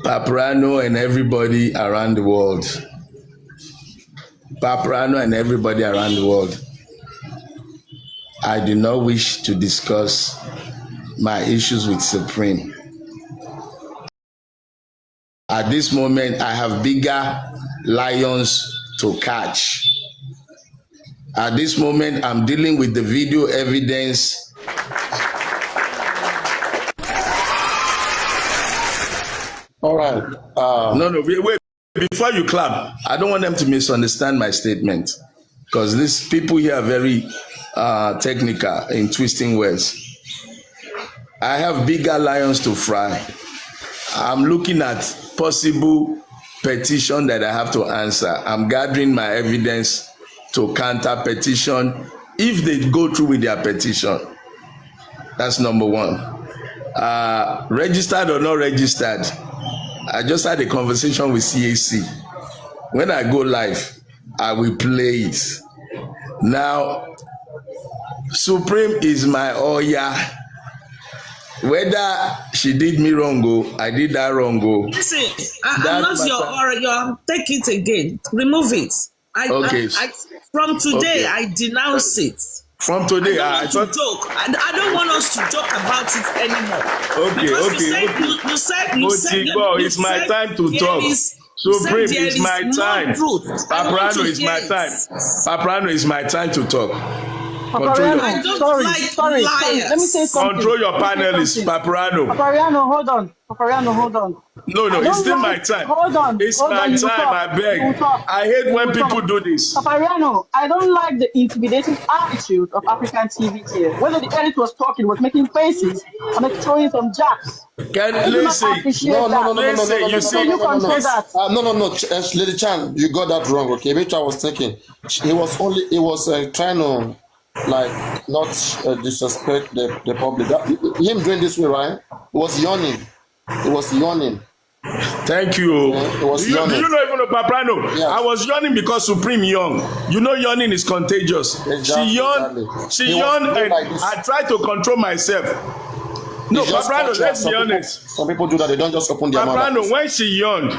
Paprano and everybody around the world. Paprano and everybody around the world. I do not wish to discuss my issues with Supreme. At this moment, I have bigger lions to catch. At this moment, I'm dealing with the video evidence. All right. No, wait. Before you clap, I don't want them to misunderstand my statement, because these people here are very technical in twisting words. I have bigger lions to fry. I'm looking at possible petition that I have to answer. I'm gathering my evidence to counter petition if they go through with their petition. That's number one. Registered or not registered, I just had a conversation with CAC. When I go live, I will play it. Now, Supreme is my Oya. Whether she did me wrong, I did that wrong. Listen, I'm not your Oya. Take it again. Remove it. From today, I denounce it. From today, I don't want us to joke about it anymore. You said it's my time to talk. Supreme, it's my time. Paprano is my time. Paprano is my time to talk. Sorry. Let me say something. Control your panelists, Paprano. Paprano, hold on. No, it's still my time. Hold on. It's my time, I beg. I hate when people do this. Paprano, I don't like the intimidating attitude of African TV here. Whether the edit was talking, was making faces, or making throwing some jacks. Lady Chan, you got that wrong, okay? Which I was thinking. He was trying to not disrespect the public. Him doing this way, right? He was yawning. Thank you. Yeah, do you not even know Paprano? Yeah. I was yawning because Supreme yawned. You know yawning is contagious. Exactly, she yawned, and I tried to control myself. No, Paprano, let's be honest. Some people do that, they don't just open their mouth. Paprano, when she yawned.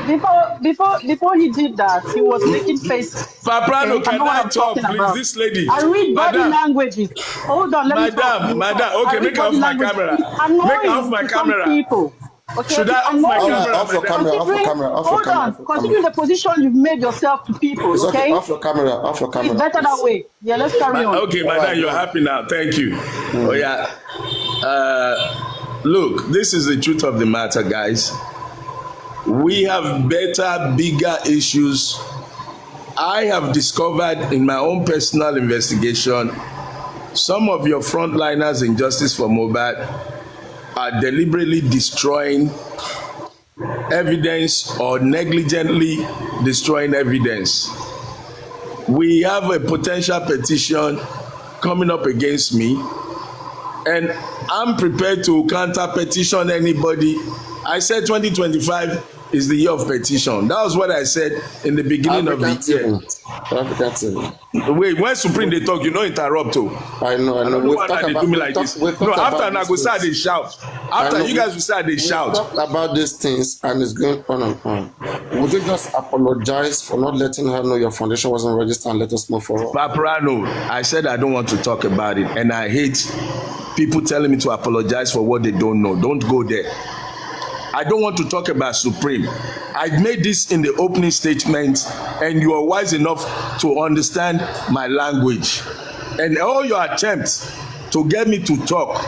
Before he did that, he was making faces. Paprano, can I talk, please? About. This lady. I read body languages. Hold on, let me talk. Madam, okay, make off my camera. Make off my camera. People. Okay, should I off my camera? Off your camera. Hold on. Considering the position you've made yourself to people, okay? Off your camera. It's better that way. Yeah, let's carry on. Okay, madam, you're happy now. Thank you. Oh, yeah. Look, this is the truth of the matter, guys. We have better, bigger issues. I have discovered in my own personal investigation, some of your frontliners in Justice for Mohbad are deliberately destroying evidence or negligently destroying evidence. We have a potential petition coming up against me, and I'm prepared to counter petition anybody. I said 2025 is the year of petition. That was what I said in the beginning of the year. Wait, when Supreme they talk, you know interrupt. I know. They do me like this. No, after I go start they shout. After you guys will start they shout. Talk about these things and it's going on and on. Would you just apologize for not letting her know your foundation wasn't registered and let us move forward? Paprano, I said I don't want to talk about it, and I hate people telling me to apologize for what they don't know. Don't go there. I don't want to talk about Supreme. I made this in the opening statement, and you are wise enough to understand my language. And all your attempts to get me to talk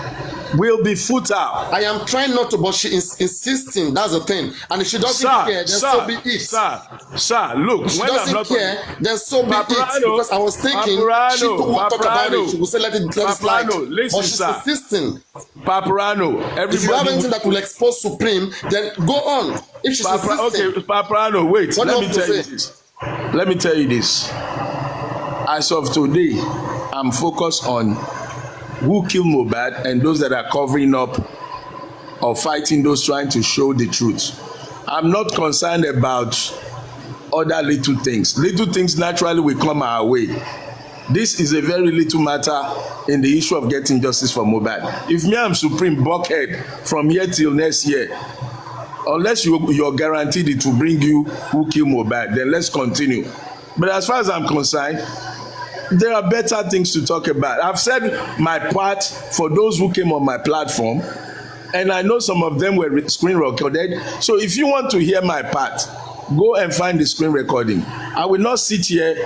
will be futile. I am trying not to, but she is insisting. That's the thing. And if she doesn't care, then so be it. Sir, look. If she doesn't care, then so be it. Because I was thinking she won't talk about it. She will say let it slide. But she's insisting. Paprano, everybody. If you have anything that will expose Supreme, then go on. If she's insisting. Okay, Paprano, wait. Let me tell you this. As of today, I'm focused on who killed Mohbad and those that are covering up or fighting those trying to show the truth. I'm not concerned about other little things. Little things naturally will come our way. This is a very little matter in the issue of getting justice for Mohbad. If me, I'm Supreme Buckhead from here till next year, unless you're guaranteed it will bring you who killed Mohbad, then let's continue. But as far as I'm concerned, there are better things to talk about. I've said my part for those who came on my platform, and I know some of them were screen recorded. So if you want to hear my part, go and find the screen recording. I will not sit here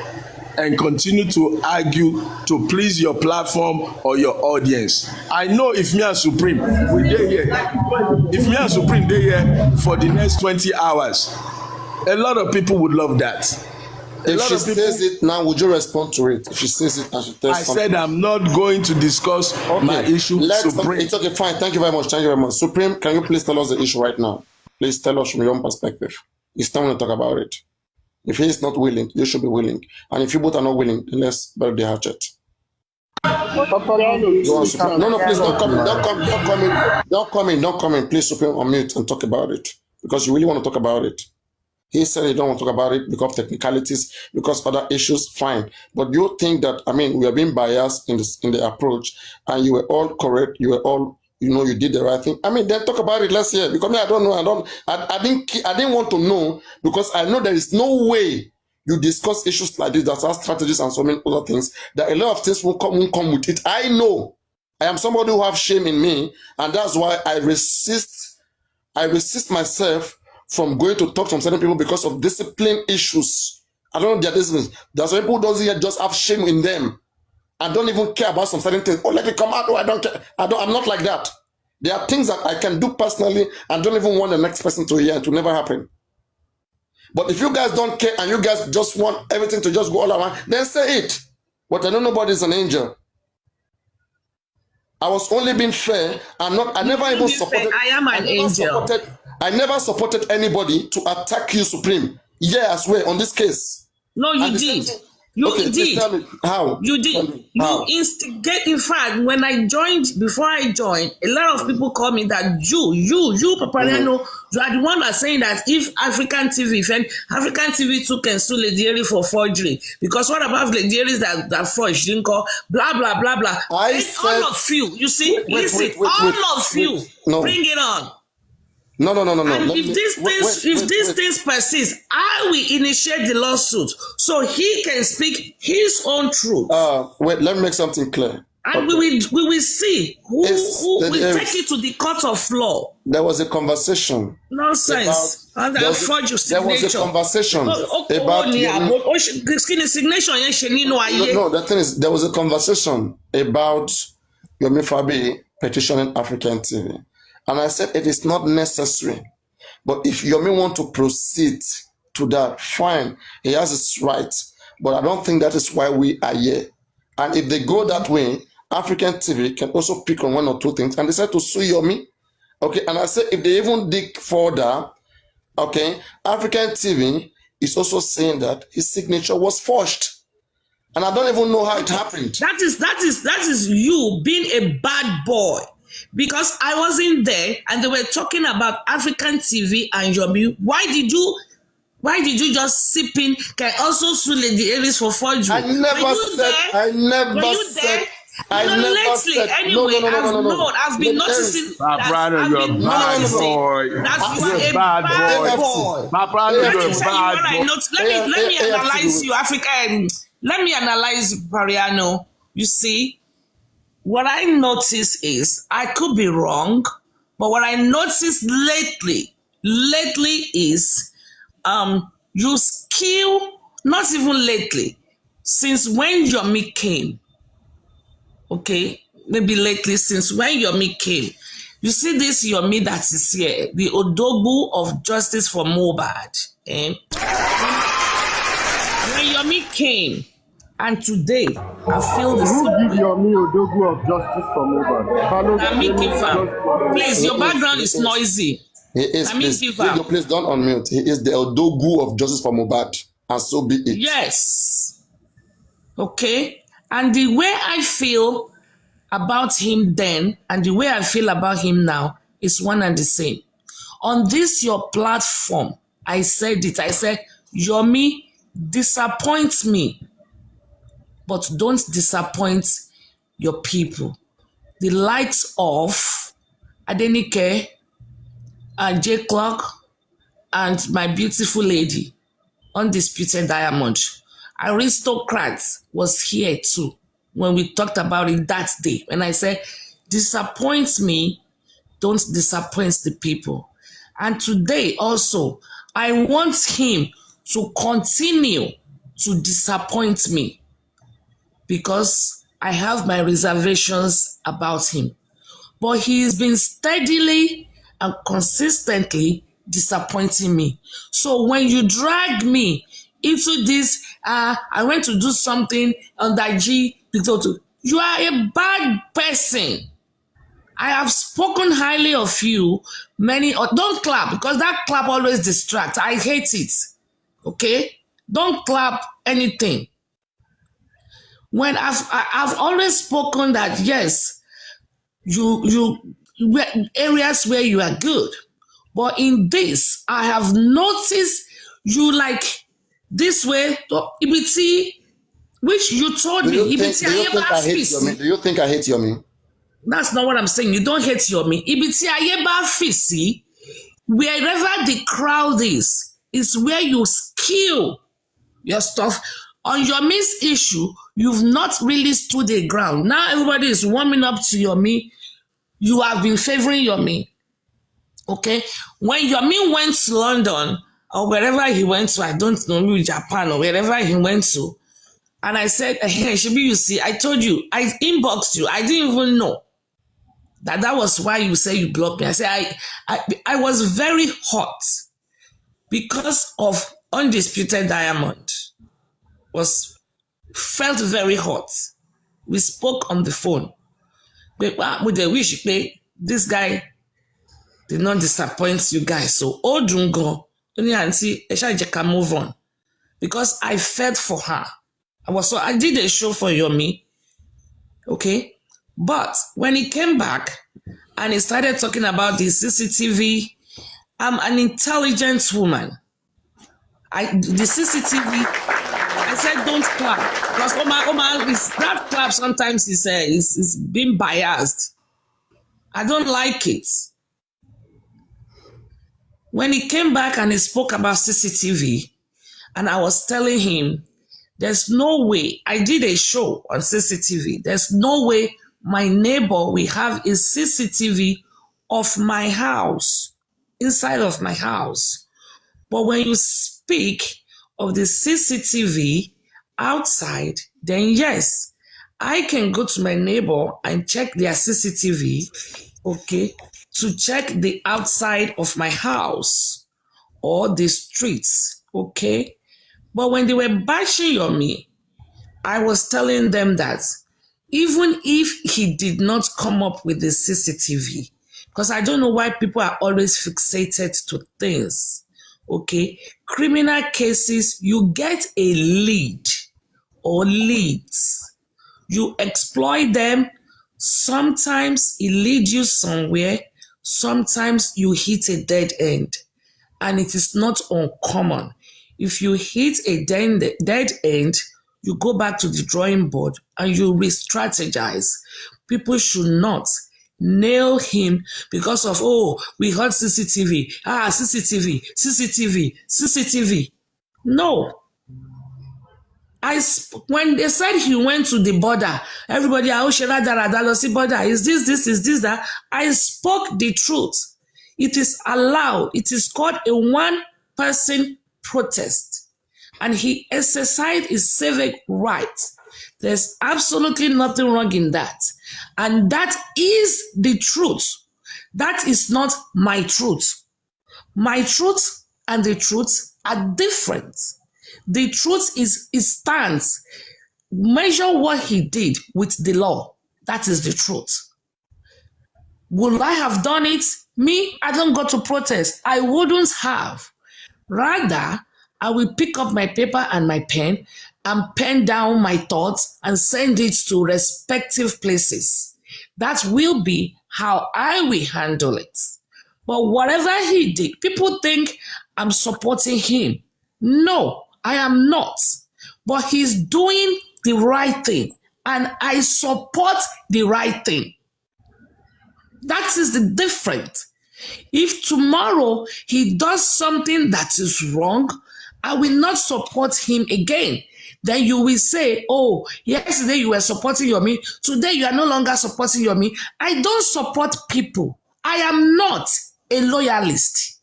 and continue to argue to please your platform or your audience. I know if me and Supreme we dey here, if me and Supreme dey here for the next 20 hours, a lot of people would love that. If she says it now, would you respond to it? If she says it and she tells something. I said I'm not going to discuss my issue with Supreme. It's okay, fine. Thank you very much. Thank you very much. Supreme, can you please tell us the issue right now? Please tell us from your own perspective. It's time to talk about it. If he is not willing, you should be willing. And if you both are not willing, then let's bury the hatchet. No, please don't come in. Don't come in. Please, Supreme, unmute and talk about it. Because you really want to talk about it. He said he don't want to talk about it because of technicalities, because other issues, fine. But you think that, we are being biased in the approach, and you were all correct, you were all, you did the right thing. Then talk about it, let's hear. Because I don't know, I didn't want to know, because I know there is no way you discuss issues like this, that are strategies and so many other things, that a lot of things won't come with it. I know. I am somebody who have shame in me, and that's why I resist myself from going to talk to certain people because of discipline issues. I don't know their discipline. There are some people who doesn't just have shame in them and don't even care about some certain things. Oh, let it come out. Oh, I don't care. I'm not like that. There are things that I can do personally and don't even want the next person to hear, and to never happen. But if you guys don't care and you guys just want everything to just go all around, then say it. But I know nobody's an angel. I was only being fair. I never even supported. I am an angel. I never supported anybody to attack you, Supreme. Yeah, as well on this case. No, you did. You did. Tell me how. You did. You instigate. In fact, before I joined, a lot of people call me that you, Papariano, you are the one that's saying that if African TV took and sue Lady Eri for forgery, because what about Lady Eri that forged, didn't call, blah, blah, blah, blah. All of you, you see, all of you, bring it on. No. And if these things persist, I will initiate the lawsuit so he can speak his own truth. Wait, let me make something clear. And we will see who will take it to the court of law. There was a conversation. Nonsense. There was a conversation about. No, the thing is, there was a conversation about Yomi Fabi petitioning African TV. And I said it is not necessary. But if Yomi want to proceed to that, fine. He has his right. But I don't think that is why we are here. And if they go that way, African TV can also pick on one or two things and decide to sue Yomi. Okay, and I said if they even dig further, okay, African TV is also saying that his signature was forged. And I don't even know how it happened. That is you being a bad boy. Because I wasn't there and they were talking about African TV and Yomi. Why did you just sip in? Can also sue Lady Aries for forgery? I never said. Anyway, I've been noticing that. You're a bad boy. That's a bad boy. Let me analyze you, African. Let me analyze Pariano. You see, what I notice is, I could be wrong, but what I noticed lately is, you skill, not even lately, since when Yomi came, okay, maybe lately, since when Yomi came, you see this Yomi that is here, the Odogwu of Justice for Mohbad, eh? When Yomi came, and today, I feel the same. Who give Yomi Odogwu of Justice for Mohbad? Please, your background is noisy. He is. Please don't unmute. He is the Odogwu of Justice for Mohbad, and so be it. Yes. Okay. And the way I feel about him then, and the way I feel about him now, is one and the same. On this your platform, I said it. I said, Yomi disappoints me. But don't disappoint your people. The likes of Adenike, J Clock, and my beautiful lady, Undisputed Diamond. Aristocrat was here too when we talked about it that day. When I said, disappoint me, don't disappoint the people. And today also, I want him to continue to disappoint me because I have my reservations about him. But he's been steadily and consistently disappointing me. So when you drag me into this, I went to do something on that G, you are a bad person. I have spoken highly of you don't clap because that clap always distracts. I hate it. Okay? Don't clap anything. When I've always spoken that yes, you areas where you are good. But in this, I have noticed you like this way, Ibiti, which you told me. Do you think I hate Yomi? Do you think I hate Yomi? That's not what I'm saying. You don't hate Yomi. Ibiti Ayeba Fisi, wherever the crowd is where you skill your stuff. On Yomi's issue, you've not really stood the ground. Now everybody is warming up to Yomi. You have been favoring Yomi. Okay? When Yomi went to London or wherever he went to, I don't know, maybe Japan or wherever he went to, and I said, hey, Shibi, you see, I told you, I inboxed you. I didn't even know that was why you say you blocked me. I said, I was very hot because of Undisputed Diamond. Felt very hot. We spoke on the phone. But with the wish, this guy did not disappoint you guys. So, Odungo, only auntie, I move on. Because I felt for her. I did a show for Yomi. Okay? But when he came back and he started talking about the CCTV, I'm an intelligent woman. The CCTV, I said don't clap. Because Omar, that clap sometimes is being biased. I don't like it. When he came back and he spoke about CCTV, and I was telling him, there's no way, I did a show on CCTV, there's no way my neighbor will have a CCTV of my house, inside of my house. But when you speak of the CCTV outside, then yes, I can go to my neighbor and check their CCTV, okay, to check the outside of my house or the streets, okay? But when they were bashing on me, I was telling them that even if he did not come up with the CCTV, because I don't know why people are always fixated to things, okay? Criminal cases, you get a lead or leads. You exploit them. Sometimes it leads you somewhere. Sometimes you hit a dead end. And it is not uncommon. If you hit a dead end, you go back to the drawing board and you re-strategize. People should not nail him because of, we heard CCTV. CCTV. No. When they said he went to the border, everybody, border, is this, that? I spoke the truth. It is allowed. It is called a one-person protest. And he exercised his civic right. There's absolutely nothing wrong in that. And that is the truth. That is not my truth. My truth and the truth are different. The truth is it stands. Measure what he did with the law. That is the truth. Would I have done it? Me, I don't go to protest. I wouldn't have. Rather, I will pick up my paper and my pen and pen down my thoughts and send it to respective places. That will be how I will handle it. But whatever he did, people think I'm supporting him. No, I am not. But he's doing the right thing. And I support the right thing. That is the difference. If tomorrow he does something that is wrong, I will not support him again. Then you will say, oh, yesterday you were supporting Yomi. Today you are no longer supporting Yomi. I don't support people. I am not a loyalist.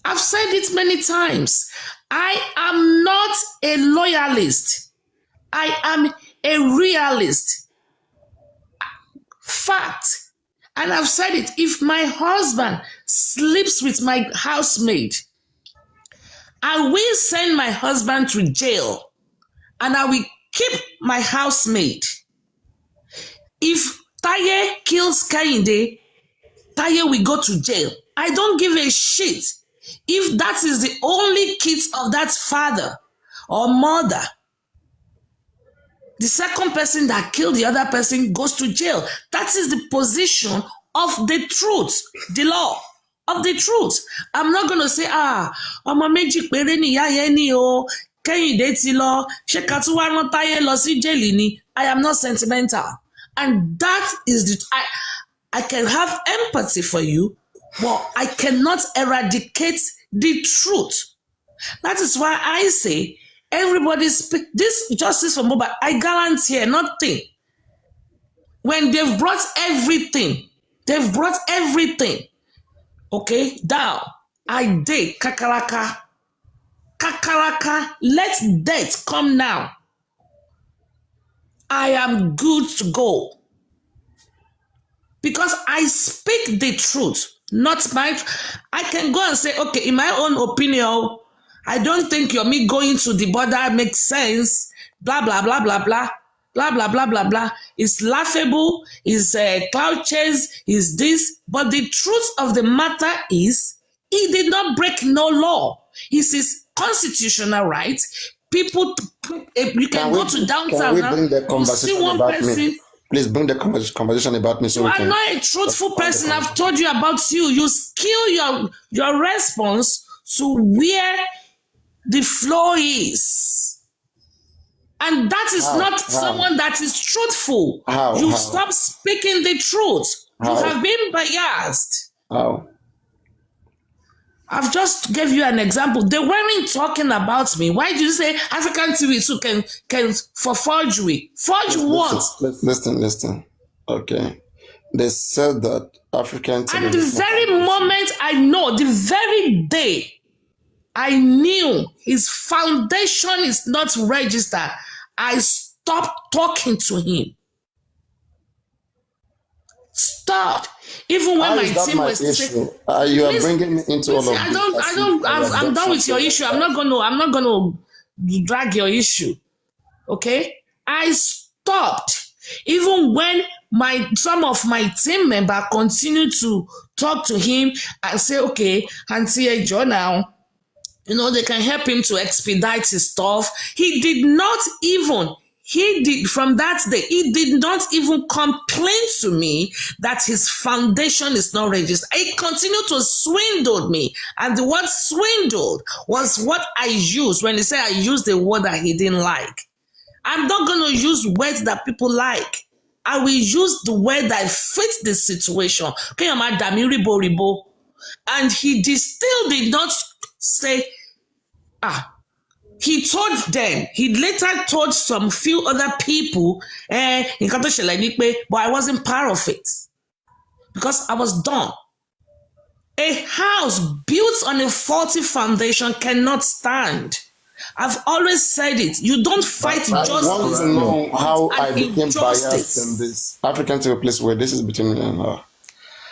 I've said it many times. I am not a loyalist. I am a realist. Fact. And I've said it. If my husband sleeps with my housemaid, I will send my husband to jail and I will keep my housemaid. If Taye kills Kainde, Taye will go to jail. I don't give a shit if that is the only kids of that father or mother. The second person that killed the other person goes to jail. That is the position of the truth, the law of the truth. I'm not going to say, ọmọ méjì péré nìyá yẹn ni o, Kẹ́hìndé ti lọ, ṣé ká tún wá rán Táyé lọ sí jẹ́ẹ̀lì ni? I am not sentimental. And that is I can have empathy for you, but I cannot eradicate the truth. That is why I say, everybody speak this justice for Mohbad. I guarantee nothing. When they've brought everything, okay, down. I did kakaraka. Let death come now. I am good to go. Because I speak the truth, not my. I can go and say, okay, in my own opinion, I don't think me going to the border makes sense. Blah, blah, blah, blah, blah. Blah, blah, blah, blah, blah. It's laughable. It's cloud chase. It's this. But the truth of the matter is, he did not break no law. It's his constitutional right. People, you can go to downtown now. You see one person. Please bring the conversation about me so we can. You are not a truthful person. I've told you about you. You skill your response to where the flow is. And that is not someone that is truthful. You stop speaking the truth. You have been biased. How? I've just gave you an example. They weren't talking about me. Why do you say African TV too can for forgery? Forge what? Listen. Okay. They said that African TV. And the very moment I know, the very day I knew his foundation is not registered, I stopped talking to him. Stop. Even when my team was saying, you are bringing me into all of this. I'm done with your issue. I'm not gonna drag your issue. Okay? I stopped. Even when some of my team members continued to talk to him and say, okay, Auntie Ejo now, they can help him to expedite his stuff. From that day, he did not even complain to me that his foundation is not registered. He continued to swindle me. And the word swindled was what I used when he said I used a word that he didn't like. I'm not going to use words that people like. I will use the word that fits the situation. And he still did not say, he told them, he later told some few other people, but I wasn't part of it because I was done. A house built on a faulty foundation cannot stand. I've always said it. You don't fight justice. I want to know how I became biased in this African place where this is between me and her.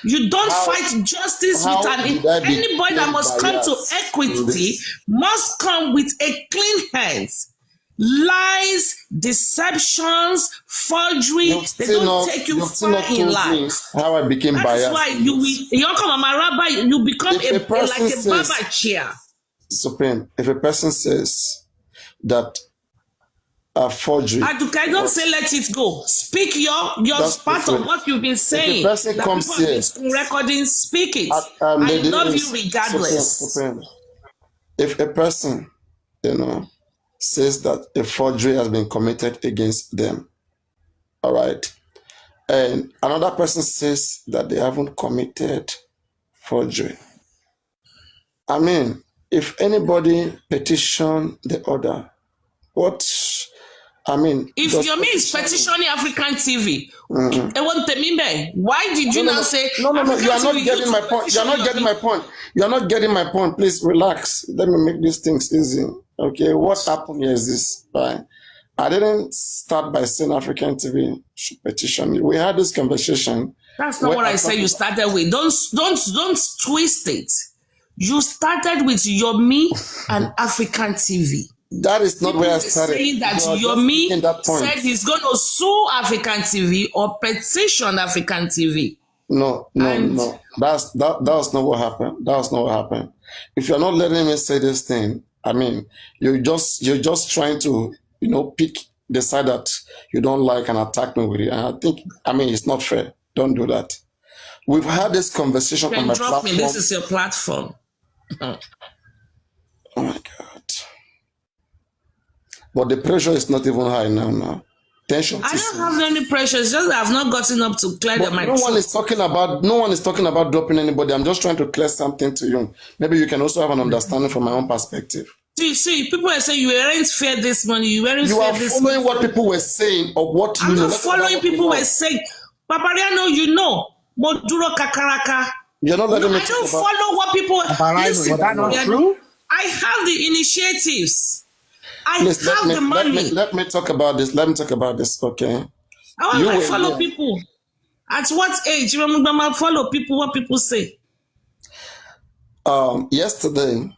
You don't fight justice with anybody that must come to equity must come with a clean hands. Lies, deceptions, forgery, they don't take you far in life. How I became biased. That's why you become like a barber chair. Supreme, if a person says that a forgery. Aduka, don't say let it go. Speak your part of what you've been saying. If a person comes here, recording, speak it. I love you regardless. Supreme. If a person, says that a forgery has been committed against them, all right, and another person says that they haven't committed forgery. I mean, if anybody petition the order, what? I mean, if Yomi is petitioning African TV, why did you now say no, African you are not TV, getting my point. You are not getting my point. You are not getting my point. Please relax. Let me make these things easy. Okay, what happened here is this, right? I didn't start by saying African TV should petition me. We had this conversation. That's not what I said you started with. Don't twist it. You started with Yomi and African TV. That is not where I started. Saying that Yomi said he's going to sue African TV or petition African TV. No. That's not what happened. That's not what happened. If you're not letting me say this thing, I mean, you're just trying to, pick the side that you don't like and attack me with it. And I mean, it's not fair. Don't do that. We've had this conversation on my platform. This is your platform. Oh my God. But the pressure is not even high now. Tension. I don't have any pressure. It's just that I've not gotten up to clear my no one is talking about dropping anybody. I'm just trying to clear something to you. Maybe you can also have an understanding from my own perspective. See, people are saying you weren't fair this morning. You are following what people were saying or what you know. I'm not following people were saying. Papariano, Moduro Kakaraka. You're not letting me I don't follow what people. Is that not true? I have the initiatives. I have the money. Let me talk about this. Okay. I follow people. At what age? I follow people. What people say. Yesterday,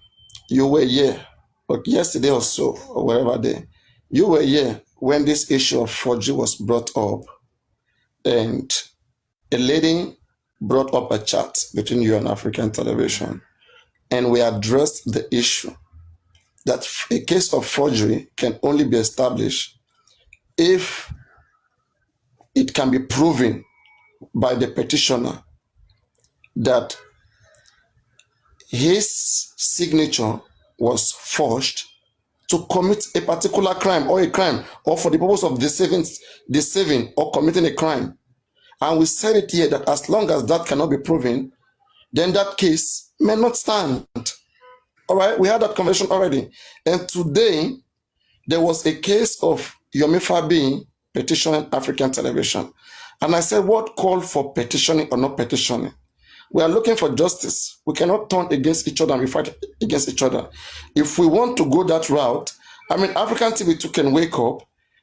you were here. Or yesterday or so, or whatever day, you were here when this issue of forgery was brought up, and a lady brought up a chat between you and African Television, and we addressed the issue that a case of forgery can only be established if it can be proven by the petitioner that his signature was forged to commit a particular crime or for the purpose of deceiving or committing a crime. And we said it here that as long as that cannot be proven, then that case may not stand. All right, we had that conversation already. And today, there was a case of Yomi Fabi petitioning African Television. And I said, what called for petitioning or not petitioning? We are looking for justice. We cannot turn against each other and we fight against each other. If we want to go that route, I mean, African TV2 can wake up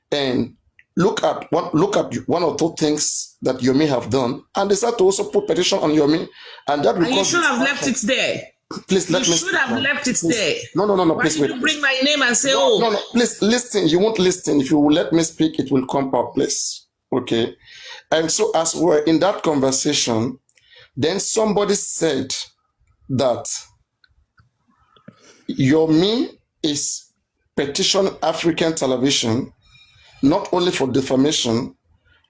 and look at one or two things that Yomi have done and decide to also put petition on Yomi. And that you should have left it there. Please let me. You should have left it there. No. Why please did you bring my name and say, No. Please listen. You won't listen. If you will let me speak, it will come up, please. Okay. And so as we're in that conversation, then somebody said that Yomi is petitioning African Television not only for defamation,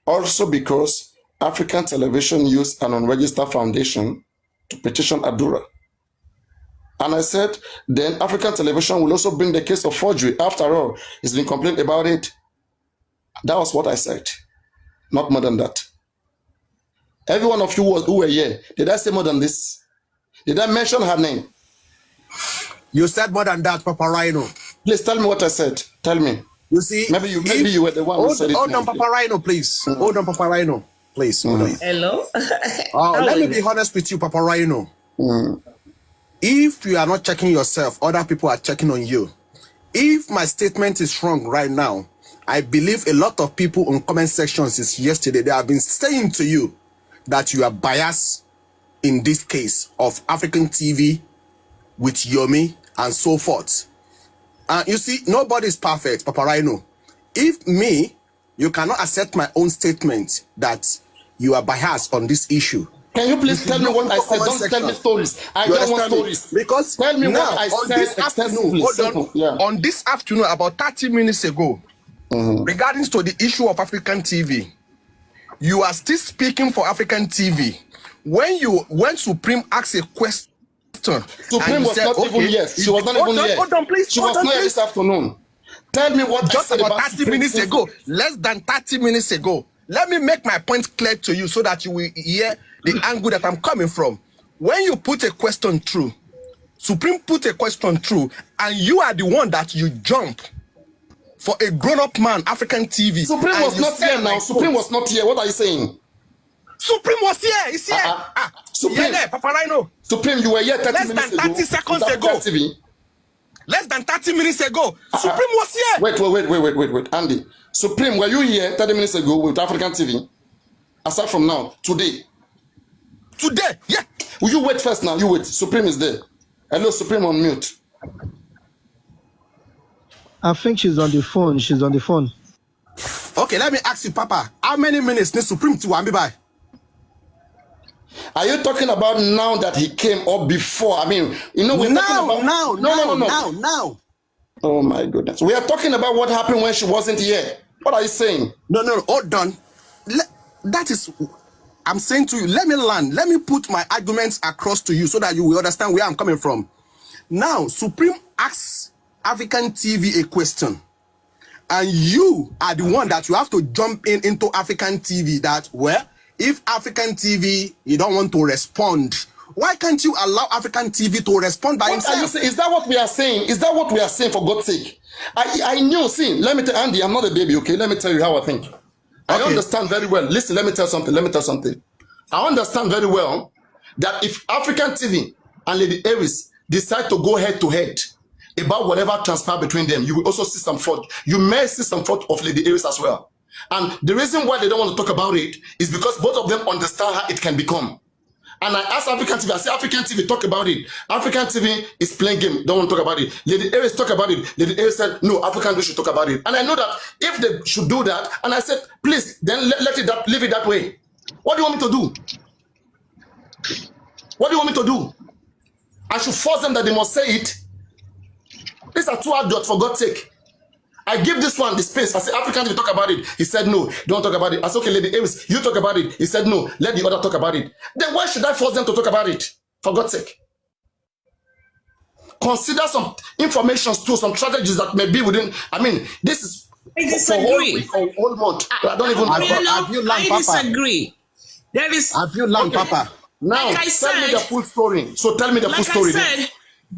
also because African Television used an unregistered foundation to petition Adura. And I said, then African Television will also bring the case of forgery. After all, it's been complained about it. That was what I said. Not more than that. Every one of you who were here, did I say more than this? Did I mention her name? You said more than that, Papa Rhino. Please tell me what I said. Tell me. You see, maybe you were the one who said it. Hold on, Papa Rhino, please. Hold on, Papa Rhino, please. Hold on. Hello? Let me be honest with you, Papa Rhino. If you are not checking yourself, other people are checking on you. If my statement is wrong right now, I believe a lot of people in comment sections since yesterday, they have been saying to you that you are biased in this case of African TV with Yomi and so forth. You see, nobody is perfect, Papa Rhino. If me, you cannot accept my own statement that you are biased on this issue. Can you please tell me what I said? Don't tell me stories. I don't want stories. Because tell me now, what I said this afternoon, on this afternoon, about 30 minutes ago, regarding to the issue of African TV, you are still speaking for African TV. When Supreme asked a question, Supreme was not even yes. She was not even here. Hold on, please. She was not here this afternoon. Tell me what just I said about 30 minutes ago, less than 30 minutes ago, let me make my point clear to you so that you will hear the angle that I'm coming from. When you put a question through, Supreme put a question through, and you are the one that you jump for a grown-up man, African TV. Supreme was not here now. Supreme was not here. What are you saying? Supreme was here. He's here. Supreme. Yeah, Papa Rhino. Supreme, you were here 30 minutes ago. Less than 30 seconds ago. TV. Less than 30 minutes ago. Supreme was here. Wait. Andy. Supreme, were you here 30 minutes ago with African TV? Aside from now, today. Today, yeah. Will you wait first now? You wait. Supreme is there. Hello, Supreme, on mute. I think she's on the phone. She's on the phone. Okay, let me ask you, Papa. How many minutes needs Supreme to Wambi by? Are you talking about now that he came or before? I mean, you know, we're talking about now. Oh my goodness. We are talking about what happened when she wasn't here. What are you saying? No, hold on. That is, I'm saying to you, let me land. Let me put my arguments across to you so that you will understand where I'm coming from. Now, Supreme asks African TV a question. And you are the one that you have to jump into African TV that, well, if African TV, you don't want to respond, why can't you allow African TV to respond by himself? Are you saying? Is that what we are saying? Is that what we are saying, for God's sake? I knew, see, let me tell Andy, I'm not a baby, okay? Let me tell you how I think. Okay. I understand very well. Listen, let me tell something. I understand very well that if African TV and Lady Aries decide to go head to head about whatever transpired between them, you will also see some fault. You may see some fault of Lady Aries as well. And the reason why they don't want to talk about it is because both of them understand how it can become. And I asked African TV, I said, African TV, talk about it. African TV is playing game, don't want to talk about it. Lady Aries talk about it. Lady Aries said, no, African TV should talk about it. And I know that if they should do that, and I said, please, then leave it that way. What do you want me to do? What do you want me to do? I should force them that they must say it. These are two adults, for God's sake. I give this one the space. I said, African TV, talk about it. He said, no, don't talk about it. I said, okay, Lady Aries, you talk about it. He said, no, let the other talk about it. Then why should I force them to talk about it? For God's sake. Consider some information too, some strategies that may be within. I mean, this is for whole week or whole month. I don't even I disagree. There is. Have you learned, Papa? Now, tell me the full story. So tell me the full story.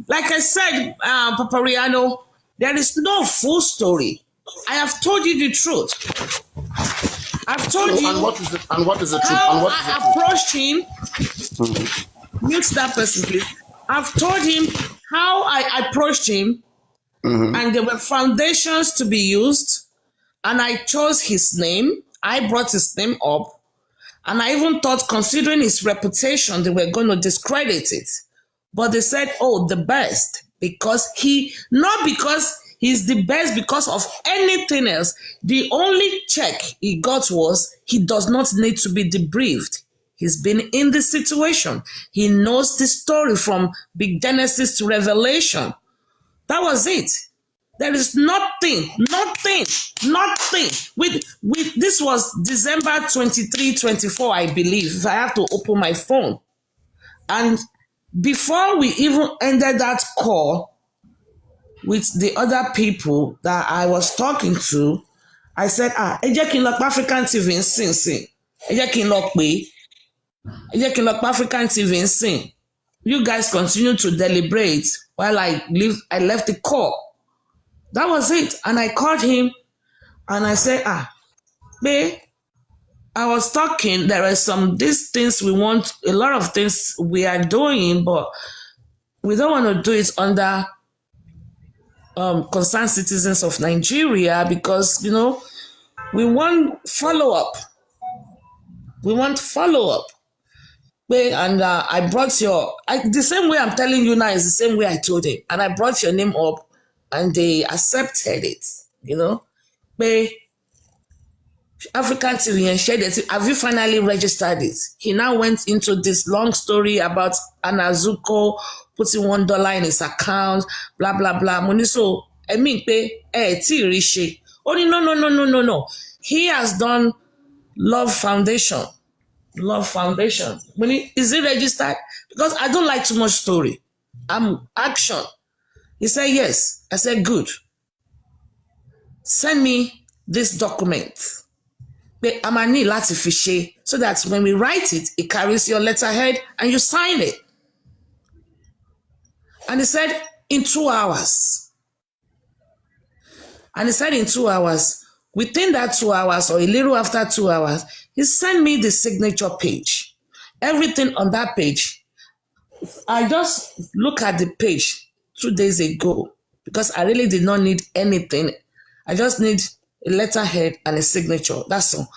Like I said, Papa Riano, there is no full story. I have told you the truth. I've told you. And what is it? And what is the truth? How and what is I approached him. Mute that person, please. I've told him how I approached him, and there were foundations to be used, and I chose his name. I brought his name up, and I even thought, considering his reputation, they were going to discredit it. But they said, oh, the best, because not because he's the best because of anything else. The only check he got was he does not need to be debriefed. He's been in this situation. He knows the story from Big Genesis to Revelation. That was it. There is nothing. With this was December 23, 24, I believe, if I have to open my phone. And before we even ended that call with the other people that I was talking to, I said, ẹ jẹ́ kí n lọ pa African TV nsìn. Ẹ jẹ́ kí n lọ pè. Ẹ jẹ́ kí n lọ pa African TV nsìn. You guys continue to deliberate while I left the call. That was it. And I called him and I said, babe, I was talking, there are these things we want, a lot of things we are doing, but we don't want to do it under concerned citizens of Nigeria because, we want follow-up. And I brought the same way I'm telling you now is the same way I told him. And I brought your name up and they accepted it, Babe, African TV and shared it. Have you finally registered it? He now went into this long story about Anazuko putting $1 in his account, blah, blah, blah. Muniso, I mean, rishi. Only no. He has done Love Foundation. Is it registered? Because I don't like too much story. I'm action. He said, yes. I said, good. Send me this document. pé a máa ní láti fi ṣe so that when we write it, it carries your letterhead and you sign it. And he said, in 2 hours. And he said, in 2 hours. Within that 2 hours or a little after 2 hours, he sent me the signature page. Everything on that page. I just look at the page 2 days ago because I really did not need anything. I just need a letterhead and a signature. That's all.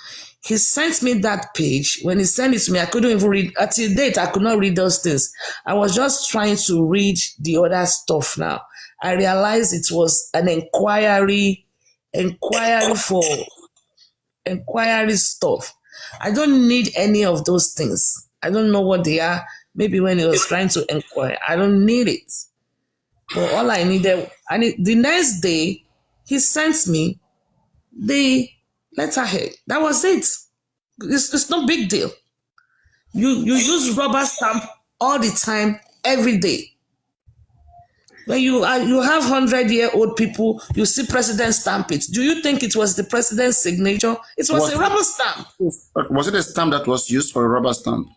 He sent me that page. When he sent it to me, I couldn't even read. Until date, I could not read those things. I was just trying to read the other stuff now. I realized it was an inquiry for inquiry stuff. I don't need any of those things. I don't know what they are. Maybe when he was trying to inquire, I don't need it. But all I needed, the next day, he sent me the letterhead. That was it. It's no big deal. You use rubber stamp all the time, every day. When you have 100-year-old people, you see president stamp it. Do you think it was the president's signature? It was a rubber stamp. Was it a stamp that was used for a rubber stamp?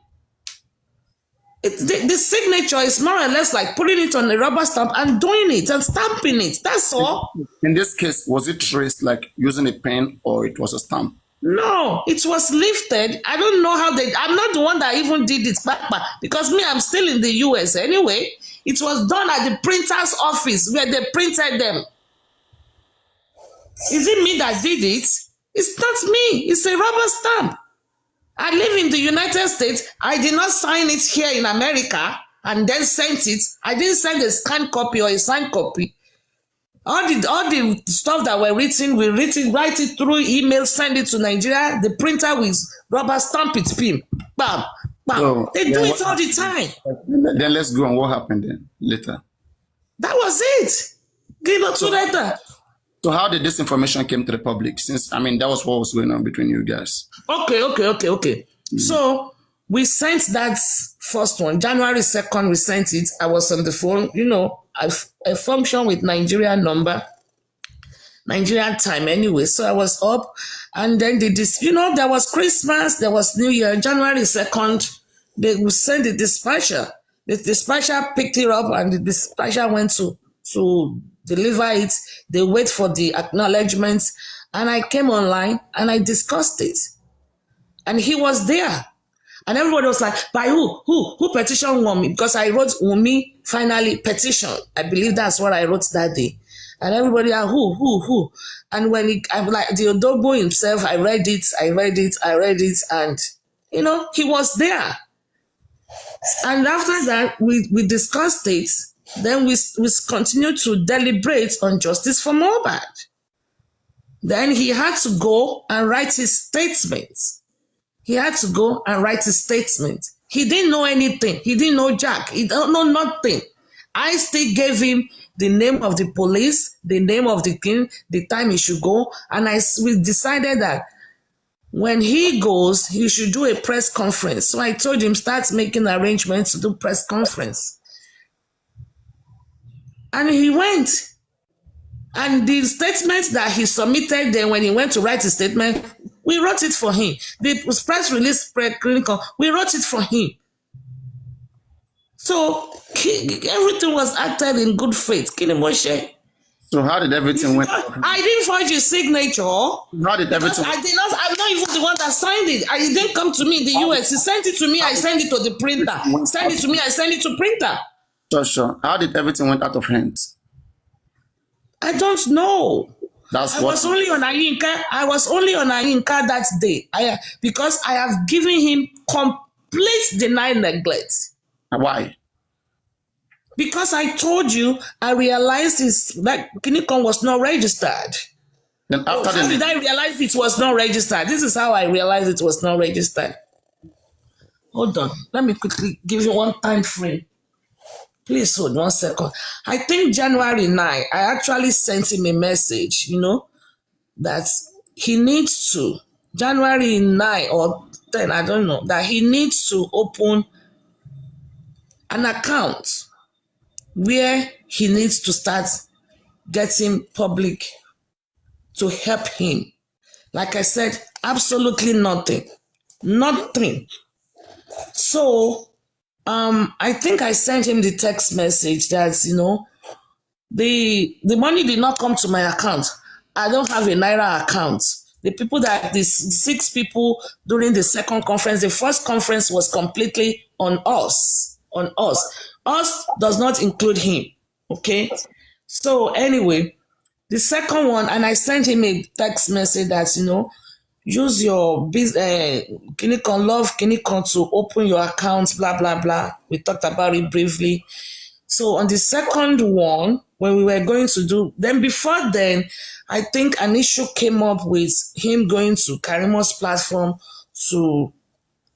The signature is more or less like putting it on a rubber stamp and doing it and stamping it. That's all. In this case, was it traced like using a pen or it was a stamp? No, it was lifted. I don't know how I'm not the one that even did it back because me, I'm still in the US anyway. It was done at the printer's office where they printed them. Is it me that did it? It's not me. It's a rubber stamp. I live in the United States. I did not sign it here in America and then sent it. I didn't send a scanned copy or a signed copy. All the stuff that were written, write it through email, send it to Nigeria. The printer will rubber stamp it, pin, bam, bam. So, they do it all the time. Then let's go on. What happened then later? That was it. Give it to later. So how did this information came to the public? Since, I mean, that was what was going on between you guys. Okay. So we sent that first one. January 2nd, we sent it. I was on the phone. You know, I function with Nigerian number, Nigerian time anyway. So I was up. And then there was Christmas, there was New Year. January 2nd, they would send the dispatcher. The dispatcher picked it up and the dispatcher went to deliver it. They wait for the acknowledgements. And I came online and I discussed it. And he was there. And everybody was like, by who? Who petitioned Wunmi? Because I wrote Wunmi finally petition. I believe that's what I wrote that day. And everybody, who? And when I'm like, the Odogbo himself, I read it. And, he was there. And after that, we discussed it. Then we continued to deliberate on justice for Mohbad. Then he had to go and write his statement. He didn't know anything. He didn't know Jack. He don't know nothing. I still gave him the name of the police, the name of the king, the time he should go. And we decided that when he goes, he should do a press conference. So I told him, start making arrangements to do press conference. And he went. And the statement that he submitted then when he went to write his statement, we wrote it for him. The press release clinical, we wrote it for him. So everything was acted in good faith. So how did everything went? I didn't forge his signature. How did everything? I'm not even the one that signed it. He didn't come to me in the US. He sent it to me. I sent it to the printer. Send it to me. I sent it to printer. Sure. How did everything went out of hands? I don't know. I was only on Ayinka that day. Because I have given him complete denied neglect. Why? Because I told you, I realized that Kinikon was not registered. Then after how did I realize it was not registered? This is how I realized it was not registered. Hold on. Let me quickly give you one time frame. Please hold 1 second. I think January 9, I actually sent him a message, that he needs to, January 9 or 10, I don't know, that he needs to open an account where he needs to start getting public to help him. Like I said, Absolutely nothing. Nothing. So I think I sent him the text message that, the money did not come to my account. I don't have a Naira account. The 6 people during the second conference, the first conference was completely on us. On us. Us does not include him. Okay. So anyway, the second one, and I sent him a text message that, use your Kinikon Love Kinikon to open your account, blah, blah, blah. We talked about it briefly. So on the second one, when we were going to do, then before then, I think an issue came up with him going to Karimo's platform to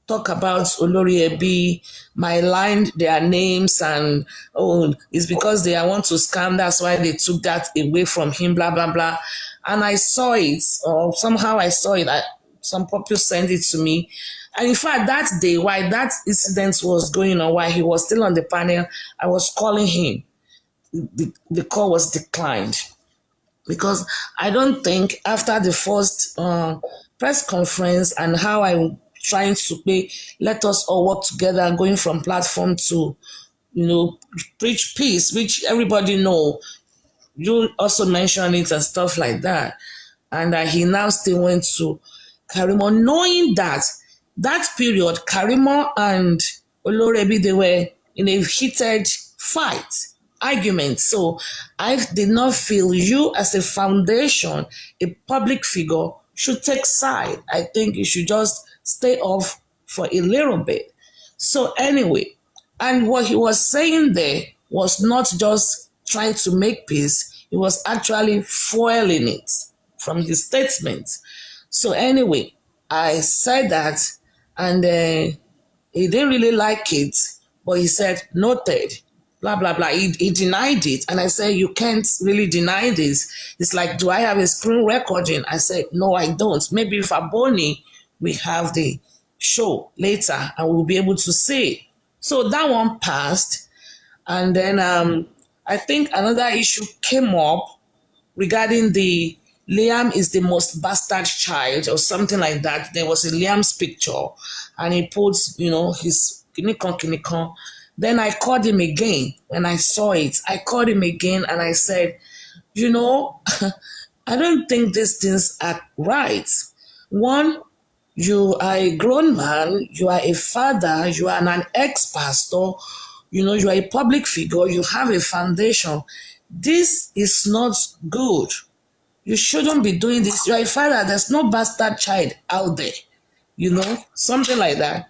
talk about Olori Ebi, my lined their names, and it's because they want to scam, that's why they took that away from him, blah, blah, blah. And I saw it, or somehow I saw it, some people sent it to me. And in fact, that day, while that incident was going on, while he was still on the panel, I was calling him. The call was declined. Because I don't think after the first press conference and how I'm trying to let us all work together, going from platform to, preach peace, which everybody know. You also mentioned it and stuff like that. And he now still went to Karimo, knowing that period, Karimo and Olorebi, they were in a heated fight, argument. So I did not feel you as a foundation, a public figure, should take side. I think you should just stay off for a little bit. So anyway, and what he was saying there was not just trying to make peace, he was actually foiling it from his statement. So anyway, I said that, and he didn't really like it, but he said, noted, blah, blah, blah. He denied it. And I said, you can't really deny this. It's like, do I have a screen recording? I said, no, I don't. Maybe for Bonnie, we have the show later and we'll be able to see. So that one passed. And then I think another issue came up regarding the Liam is the most bastard child or something like that. There was a Liam's picture and he puts, his kinikon. Then I called him again when I saw it. I called him again and I said, I don't think these things are right. One, you are a grown man, you are a father, you are an ex-pastor, you are a public figure, you have a foundation. This is not good. You shouldn't be doing this. You're a father, there's no bastard child out there, something like that.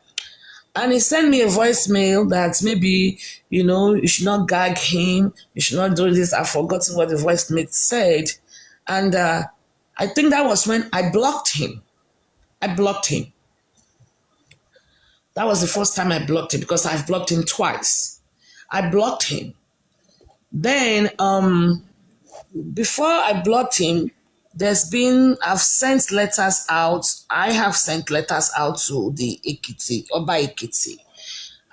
And he sent me a voicemail that maybe, you should not gag him, you should not do this. I've forgotten what the voicemail said. And I think that was when I blocked him. That was the first time I blocked him because I've blocked him twice. I blocked him. Then, before I blocked him, I've sent letters out. I have sent letters out to the Oba Ekiti,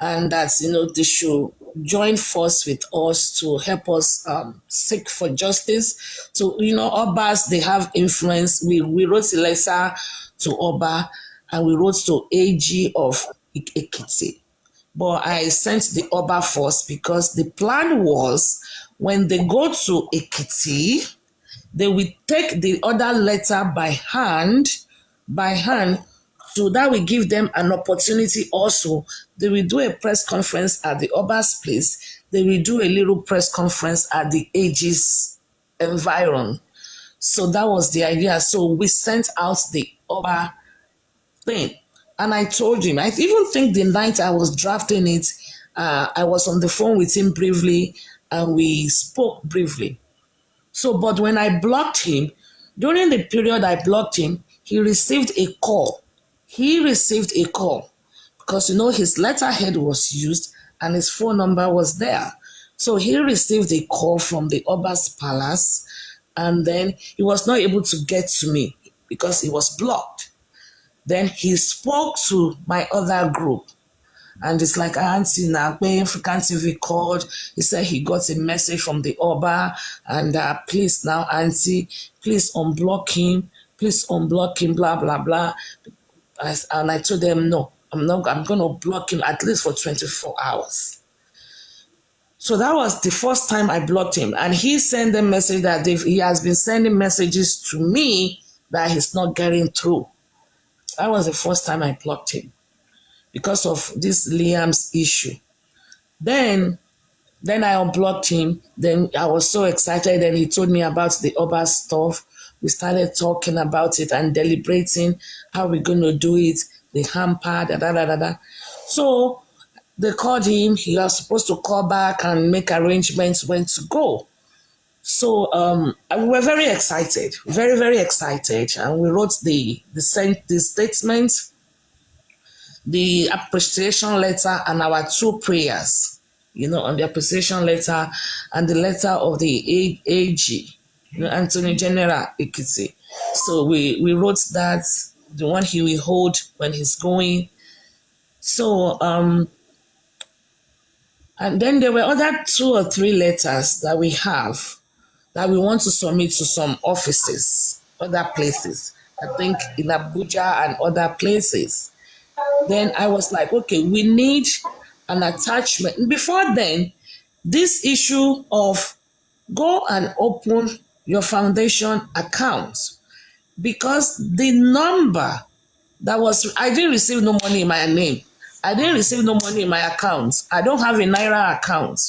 and that, they should join force with us to help us seek for justice. So, Obas, they have influence. We wrote a letter to Oba and we wrote to AG of Ekiti. But I sent the Oba first because the plan was when they go to Ekiti, they will take the other letter by hand, so that will give them an opportunity also. They will do a press conference at the Oba's place. They will do a little press conference at the AG's environ. So that was the idea. So we sent out the Oba thing. And I told him, I even think the night I was drafting it, I was on the phone with him briefly and we spoke briefly. So, but when I blocked him, during the period I blocked him, he received a call. Because, his letterhead was used and his phone number was there. So he received a call from the Oba's palace and then he was not able to get to me because he was blocked. Then he spoke to my other group. And it's like, Auntie Nagbe, African TV called. He said he got a message from the Oba. And please now, Auntie, please unblock him. please unblock him, blah, blah, blah. And I told them, no, I'm going to block him at least for 24 hours. So that was the first time I blocked him. And he sent a message that he has been sending messages to me that he's not getting through. That was the first time I blocked him because of this Liam's issue. Then I unblocked him. Then I was so excited. Then he told me about the other stuff. We started talking about it and deliberating how we're going to do it, the hamper, da. So they called him. He was supposed to call back and make arrangements when to go. So we were very excited, very, very excited. And we wrote the statement, the appreciation letter, and our 2 prayers, on the appreciation letter and the letter of the AG, Anthony General Ekiti. So we wrote that, the one he will hold when he's going. So, and then there were other 2 or 3 letters that we have that we want to submit to some offices, other places, I think in Abuja and other places. Then I was like, okay, we need an attachment. Before then, this issue of go and open your foundation account, because the number that was, I didn't receive no money in my name. I didn't receive no money in my account. I don't have a Naira account.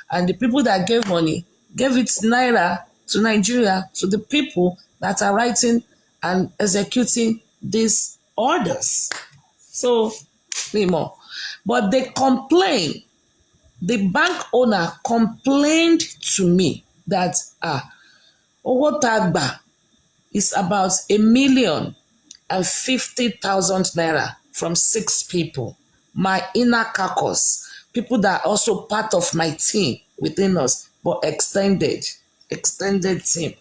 And the people that gave money gave it Naira to Nigeria, to the people that are writing and executing these orders. So, more. But they complained. The bank owner complained to me that Owo Tagba is about 1,050,000 naira from 6 people. My inner caucus, people that are also part of my team within us, but extended team.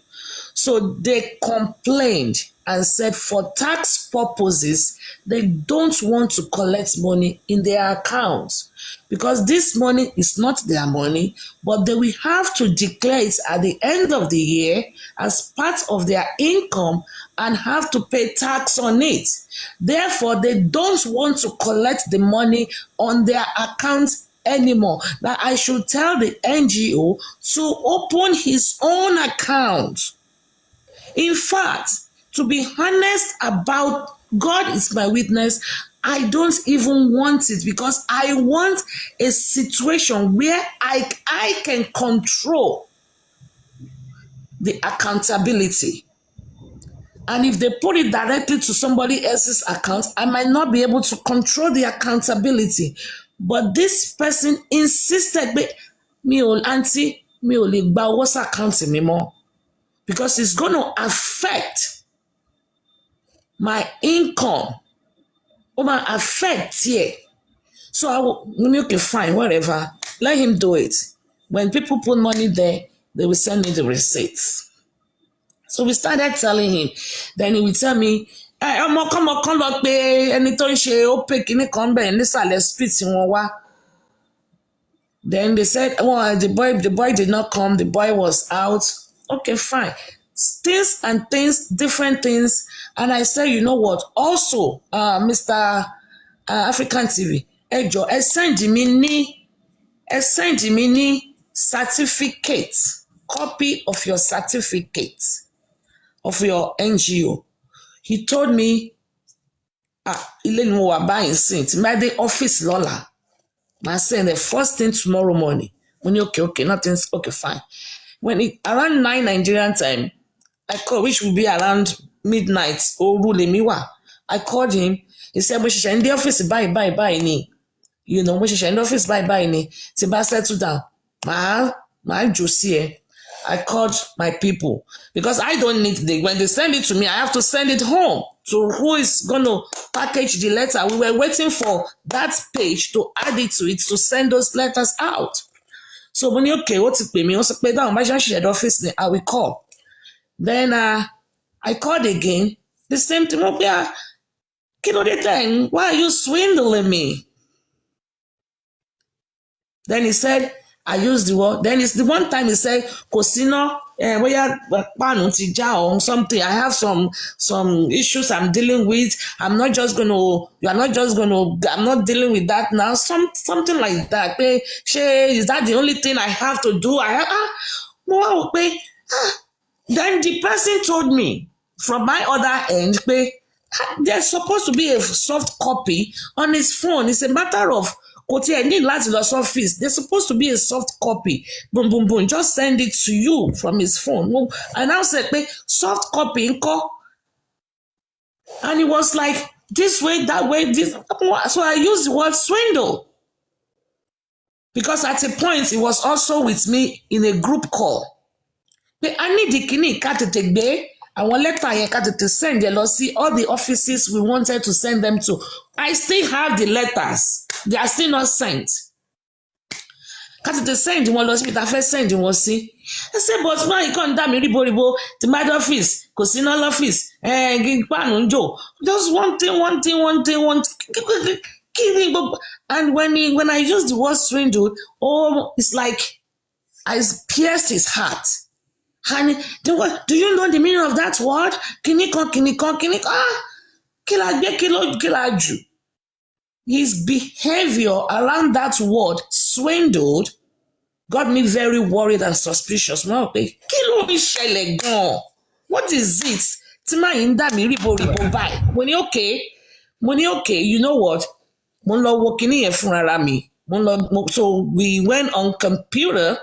So they complained and said for tax purposes, they don't want to collect money in their accounts because this money is not their money, but they will have to declare it at the end of the year as part of their income and have to pay tax on it. Therefore, they don't want to collect the money on their accounts anymore. That I should tell the NGO to open his own account. In fact, to be honest about, God is my witness, I don't even want it because I want a situation where I can control the accountability. And if they put it directly to somebody else's account, I might not be able to control the accountability. But this person insisted, mi ò lè gba owó s'account mi mọ́, because it's going to affect my income. It might affect here. So I will, okay, fine, whatever. Let him do it. When people put money there, they will send me the receipts. So we started telling him. Then he would tell me, come lọ pé ẹni tó ń ṣe ó pé kíní kan bẹ́ẹ̀ nísàlẹ̀ street wọn wá. Then they said, well, the boy did not come. The boy was out. Okay, fine. Things, different things. And I said, you know what? Also, Mr. African TV, ẹ jọ̀ọ́, ẹ send me ní certificate, copy of your certificate of your NGO. He told me, ilé ni mo wà báyìí sìn, tí má dé office lọ́la, màá send the first thing tomorrow morning. Mo ní okay, nothing's okay, fine. When around 9 Nigerian time, I called, which will be around midnight, Oru lèmi wà. I called him. He said, mo ṣiṣẹ́ ní office báyìí ni. Mo ṣiṣẹ́ ní office báyìí ni. Tí bá settle down, màá jù sí ẹ. I called my people because I don't need when they send it to me, I have to send it home to who is going to package the letter. We were waiting for that page to add it to it to send those letters out. So when you okay, what's it pay me? Also pay down my office, I will call. Then I called again. The same thing. Why are you swindling me? Then he said, I used the word. Then it's the one time he said, Kosino or something. I have some issues I'm dealing with. I'm not dealing with that now. Something like that. Is that the only thing I have to do? Then the person told me from my other end, there's supposed to be a soft copy on his phone. It's a matter of need láti lọ office. There's supposed to be a soft copy. Boom, boom, boom. Just send it to you from his phone. And I said, soft copy, and it was like this way, that way, this. So I used the word swindle. Because at a point, it was also with me in a group call. I need the kini ká tètè gbé àwọn lẹ́tà yẹn ká tètè send ẹ lọ sí all the offices we wanted to send them to. I still have the letters. They are still not sent. Ká tètè send wọn lọ síbi tá a fẹ́ send wọn sí. I say, but why you can't dá mi ríboríbo ti my office kò sí iná lọ́fíìsì páànù ń jò. Just one thing. And when I use the word swindled, it's like I pierced his heart. Honey, do you know the meaning of that word? Kinikon. Kilaju. His behavior around that word, swindled, got me very worried and suspicious. What is it? Okay, you know what? So we went on computer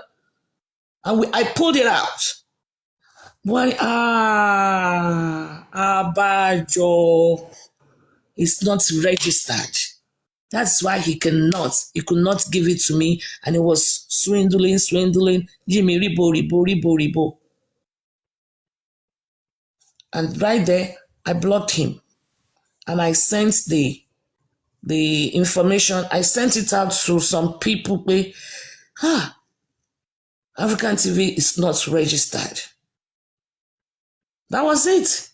and I pulled it out. Abajo is not registered. That's why he could not give it to me, and it was swindling, Jimmy ribo. And right there, I blocked him, and I sent the information. I sent it out to some people. African TV is not registered. That was it.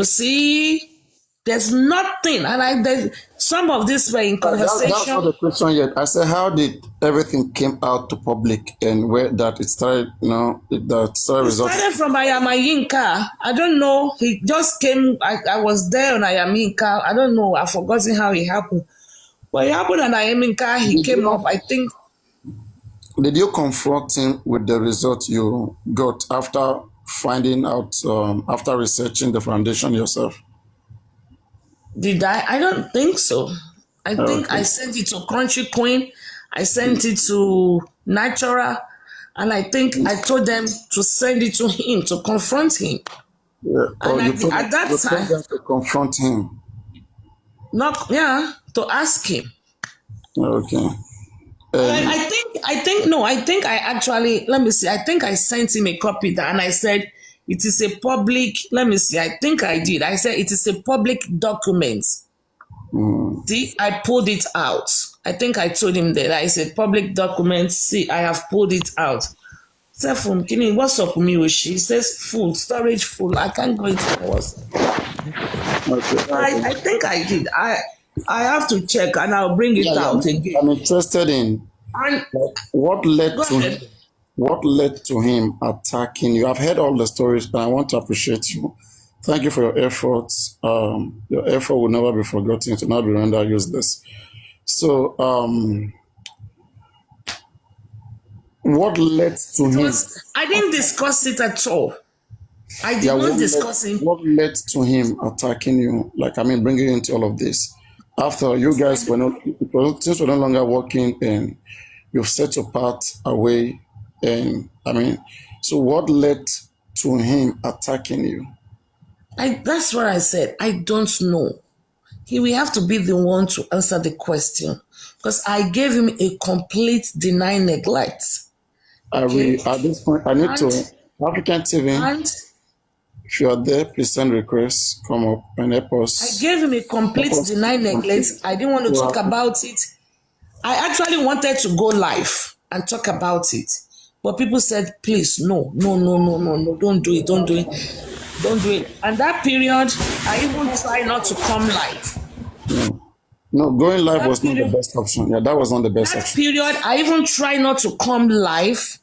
See, there's nothing. And some of this were in conversation. That's not the question yet. I said, how did everything came out to public and where that it started, that started resulting? It started from Ayamayinka. I don't know. He just came. I was there on Ayamayinka. I don't know. I've forgotten how it happened. But it happened on Ayamayinka. He came up, I think. Did you confront him with the result you got after finding out, after researching the foundation yourself? Did I? I don't think so. I think I sent it to Crunchy Queen. I sent it to Natural. And I think I told them to send it to him, to confront him. Yeah. And at that time, to confront him. To ask him. Okay. I think I actually, let me see, I think I sent him a copy and I said, it is a public, let me see, I think I did. I said, it is a public document. See, I pulled it out. I think I told him that I said, public document, see, I have pulled it out. Say, from Kini, what's up with me? He says, full, storage full. I can't go into the WhatsApp. Okay. I think I did. I have to check and I'll bring it out again. I'm interested in what led to him attacking you. I've heard all the stories, but I want to appreciate you. Thank you for your efforts. Your effort will never be forgotten, to not be rendered useless. So, what led to him? I didn't discuss it at all. I did not discuss it. What led to him attacking you? Bringing you into all of this. After you guys since we're no longer working and you've set your path away, and so what led to him attacking you? That's what I said. I don't know. He will have to be the one to answer the question because I gave him a complete deny neglect. Okay? At this point, I need to African TV. If you are there, please send requests. Come up and help us. I gave him a complete deny neglect. I didn't want to talk about it. I actually wanted to go live and talk about it. But people said, please, no, don't do it. And that period, I even tried not to come live. No, going live was not the best option. Yeah, that was not the best option. That period, I even tried not to come live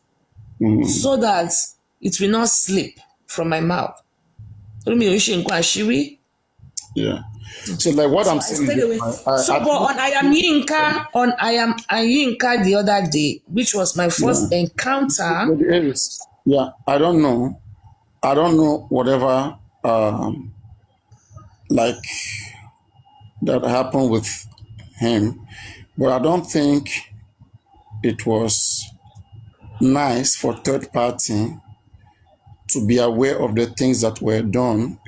so that it will not slip from my mouth. Yeah. So like what I'm I saying stayed away. is, So, but on I am Yinka the other day, which was my first encounter. yeah, I don't know. I don't know whatever like that happened with him, but I don't think it was nice for third party to be aware of the things that were done,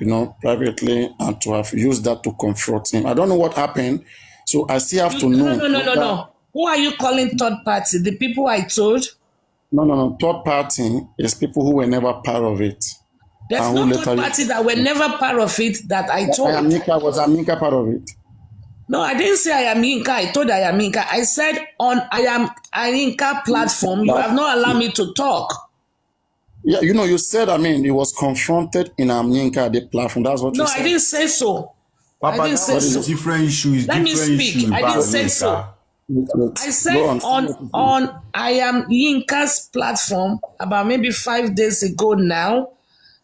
privately, and to have used that to confront him. I don't know what happened, so I still have to know. No. Who are you calling third party? The people I told? No. Third party is people who were never part of it. There's no third party that were never part of it that I told. Was Amika part of it? No, I didn't say I am Yinka. I told I am Yinka. I said on I am Yinka platform, you have not allowed me to talk. Yeah, you said, he was confronted in Yinka, the platform. That's what you said. No, I didn't say so. Papa, I didn't say so. Different issues. Let me speak. I didn't say so. I said on I am Yinka's platform about maybe 5 days ago now,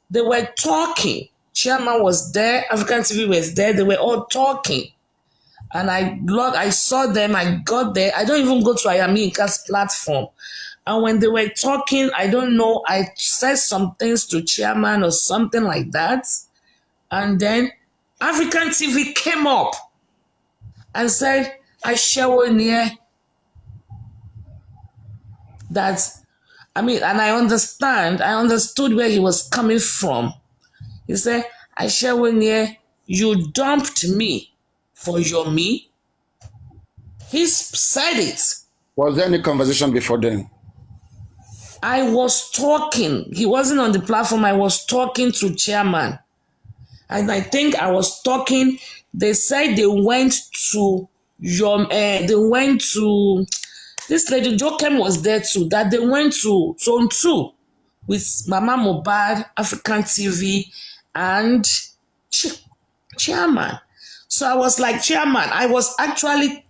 they were talking. Chairman was there, African TV was there, they were all talking. And I saw them, I got there. I don't even go to I am Yinka's platform. And when they were talking, I don't know, I said some things to chairman or something like that. And then African TV came up and said, I share near that. And I understood where he was coming from. He said, I share near, you dumped me for your me. He said it. Was there any conversation before then? I was talking. He wasn't on the platform. I was talking to chairman. And I think I was talking. They said they went to this lady, Jokem was there too, that they went to Zone 2 with Mama Mohbad, African TV, and chairman. So I was like, chairman, I was actually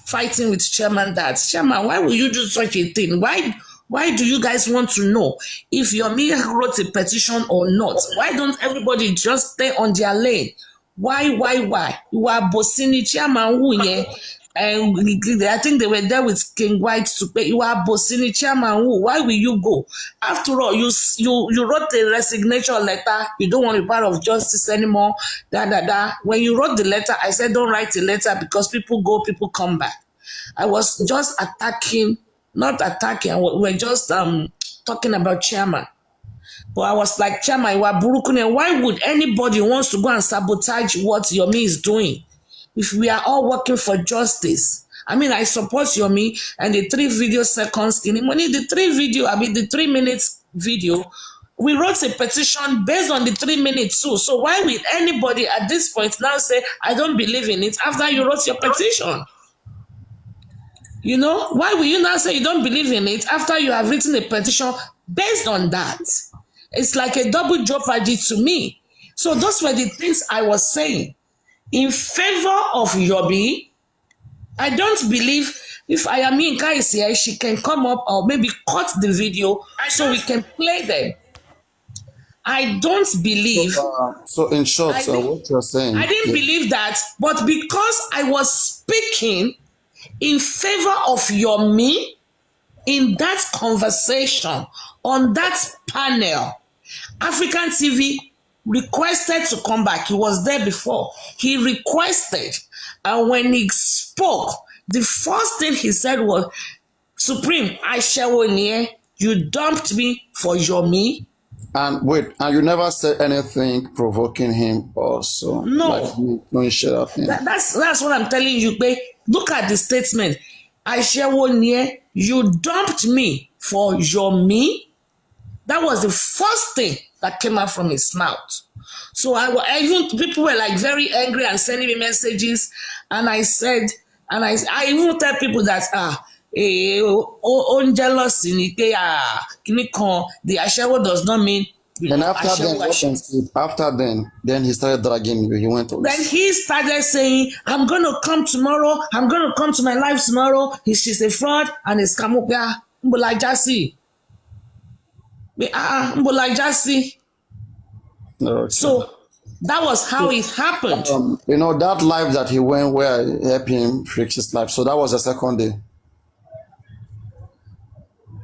fighting with chairman that, chairman, why will you do such a thing? Why do you guys want to know if Yomi wrote a petition or not? Why don't everybody just stay on their lane? Why? You are Bosini chairman who and I think they were there with King White to pay. You are Bosini chairman who? Why will you go? After all, you wrote a resignation letter. You don't want to be part of justice anymore. When you wrote the letter, I said don't write a letter because people go, people come back. I was just not attacking. We're just talking about chairman. But I was like, chairman, you are burukune. Why would anybody wants to go and sabotage what Yomi is doing? If we are all working for justice. I support Yomi and the 3 video seconds in the 3 minutes video. We wrote a petition based on the 3 minutes too. So why will anybody at this point now say, I don't believe in it after you wrote your petition? Why will you now say you don't believe in it after you have written a petition based on that? It's like a double jeopardy to me. So those were the things I was saying. In favor of Yomi, I don't believe if I am Yinka is here, she can come up or maybe cut the video so we can play them. I don't believe. So in short, what you're saying. I didn't believe that, but because I was speaking in favor of Yomi in that conversation on that panel, African TV requested to come back. He was there before. He requested, and when he spoke, the first thing he said was, Supreme, I shall near, you dumped me for Yomi. And wait, and you never said anything provoking him also? No. No shit up him. That's what I'm telling you, babe. Look at the statement. I shall near, you dumped me for Yomi. That was the first thing that came out from his mouth. So people were like very angry and sending me messages. And I said, I even tell people that, jealous in it, the Ashewo does not mean. And after then he started dragging you. He went to. Then he started saying, I'm going to come tomorrow. I'm going to come to my life tomorrow. She's a fraud and it's Kamupia. But like Jassy. Mbola Jasi. Okay. So that was how it happened. You know, that live that he went where I helped him fix his life. So that was the second day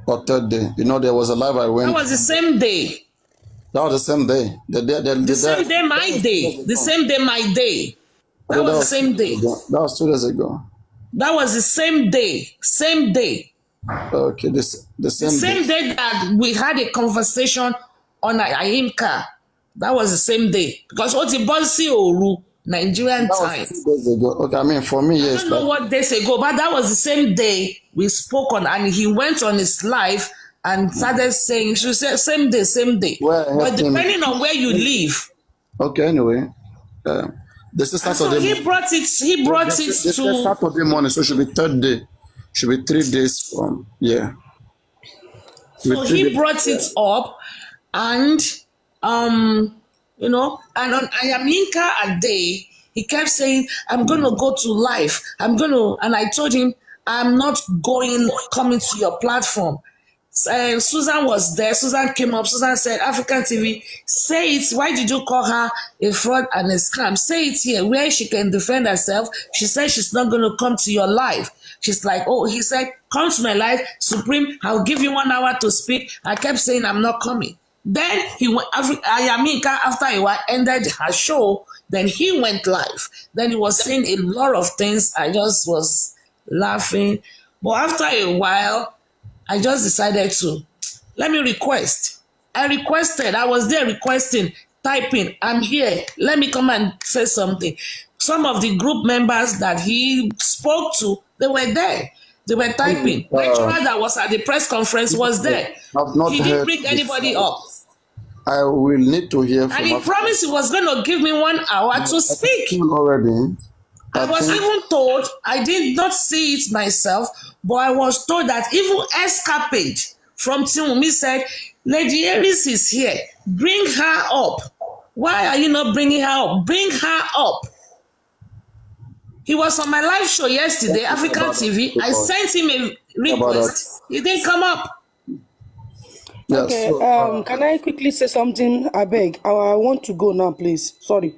or third day. You know, there was a live I went. That was the same day. That was the same day. The same day, my day. The same day, my day. That was the same day. That was 2 days ago. That was the same day. Same day. Okay, the same day that we had a conversation on Ayimka. That was the same day. Because what it was Oru, Nigerian time. That was 2 days ago. Okay, I mean, for me, yes. I don't know what days ago, but that was the same day we spoke on, and he went on his live and started saying, she said, same day, same day. But depending on where you live. Okay, anyway. This is Saturday. So he brought it to Saturday morning, so it should be third day. Should be 3 days from, yeah. So he brought it up, and you know, and on Ayaminka a day, he kept saying, I'm gonna go to live. And I told him, I'm not coming to your platform. Susan was there. Susan came up. Susan said, African TV, say it. Why did you call her a fraud and a scam? Say it here where she can defend herself. She said she's not going to come to your live. She's like, oh, he said, come to my live, Supreme. I'll give you 1 hour to speak. I kept saying, I'm not coming. Then he went, Ayaminka, after a while, ended her show. Then he went live. Then he was saying a lot of things. I just was laughing. But after a while, I just decided to, let me request. I was there requesting, typing, I'm here. Let me come and say something. Some of the group members that he spoke to, they were there. They were typing. Lecturer that was at the press conference was there. He didn't bring anybody up. I will need to hear from And he promised he was going to give me 1 hour to speak. Already. I was even told, I did not see it myself, but I was told that even Escapade from Timumi said, Lady Aries is here. Bring her up. Why are you not bringing her up? Bring her up. He was on my live show yesterday, African TV. I sent him a request. He didn't come up. Yeah, okay, so, can I quickly say something? I beg. I want to go now, please. Sorry.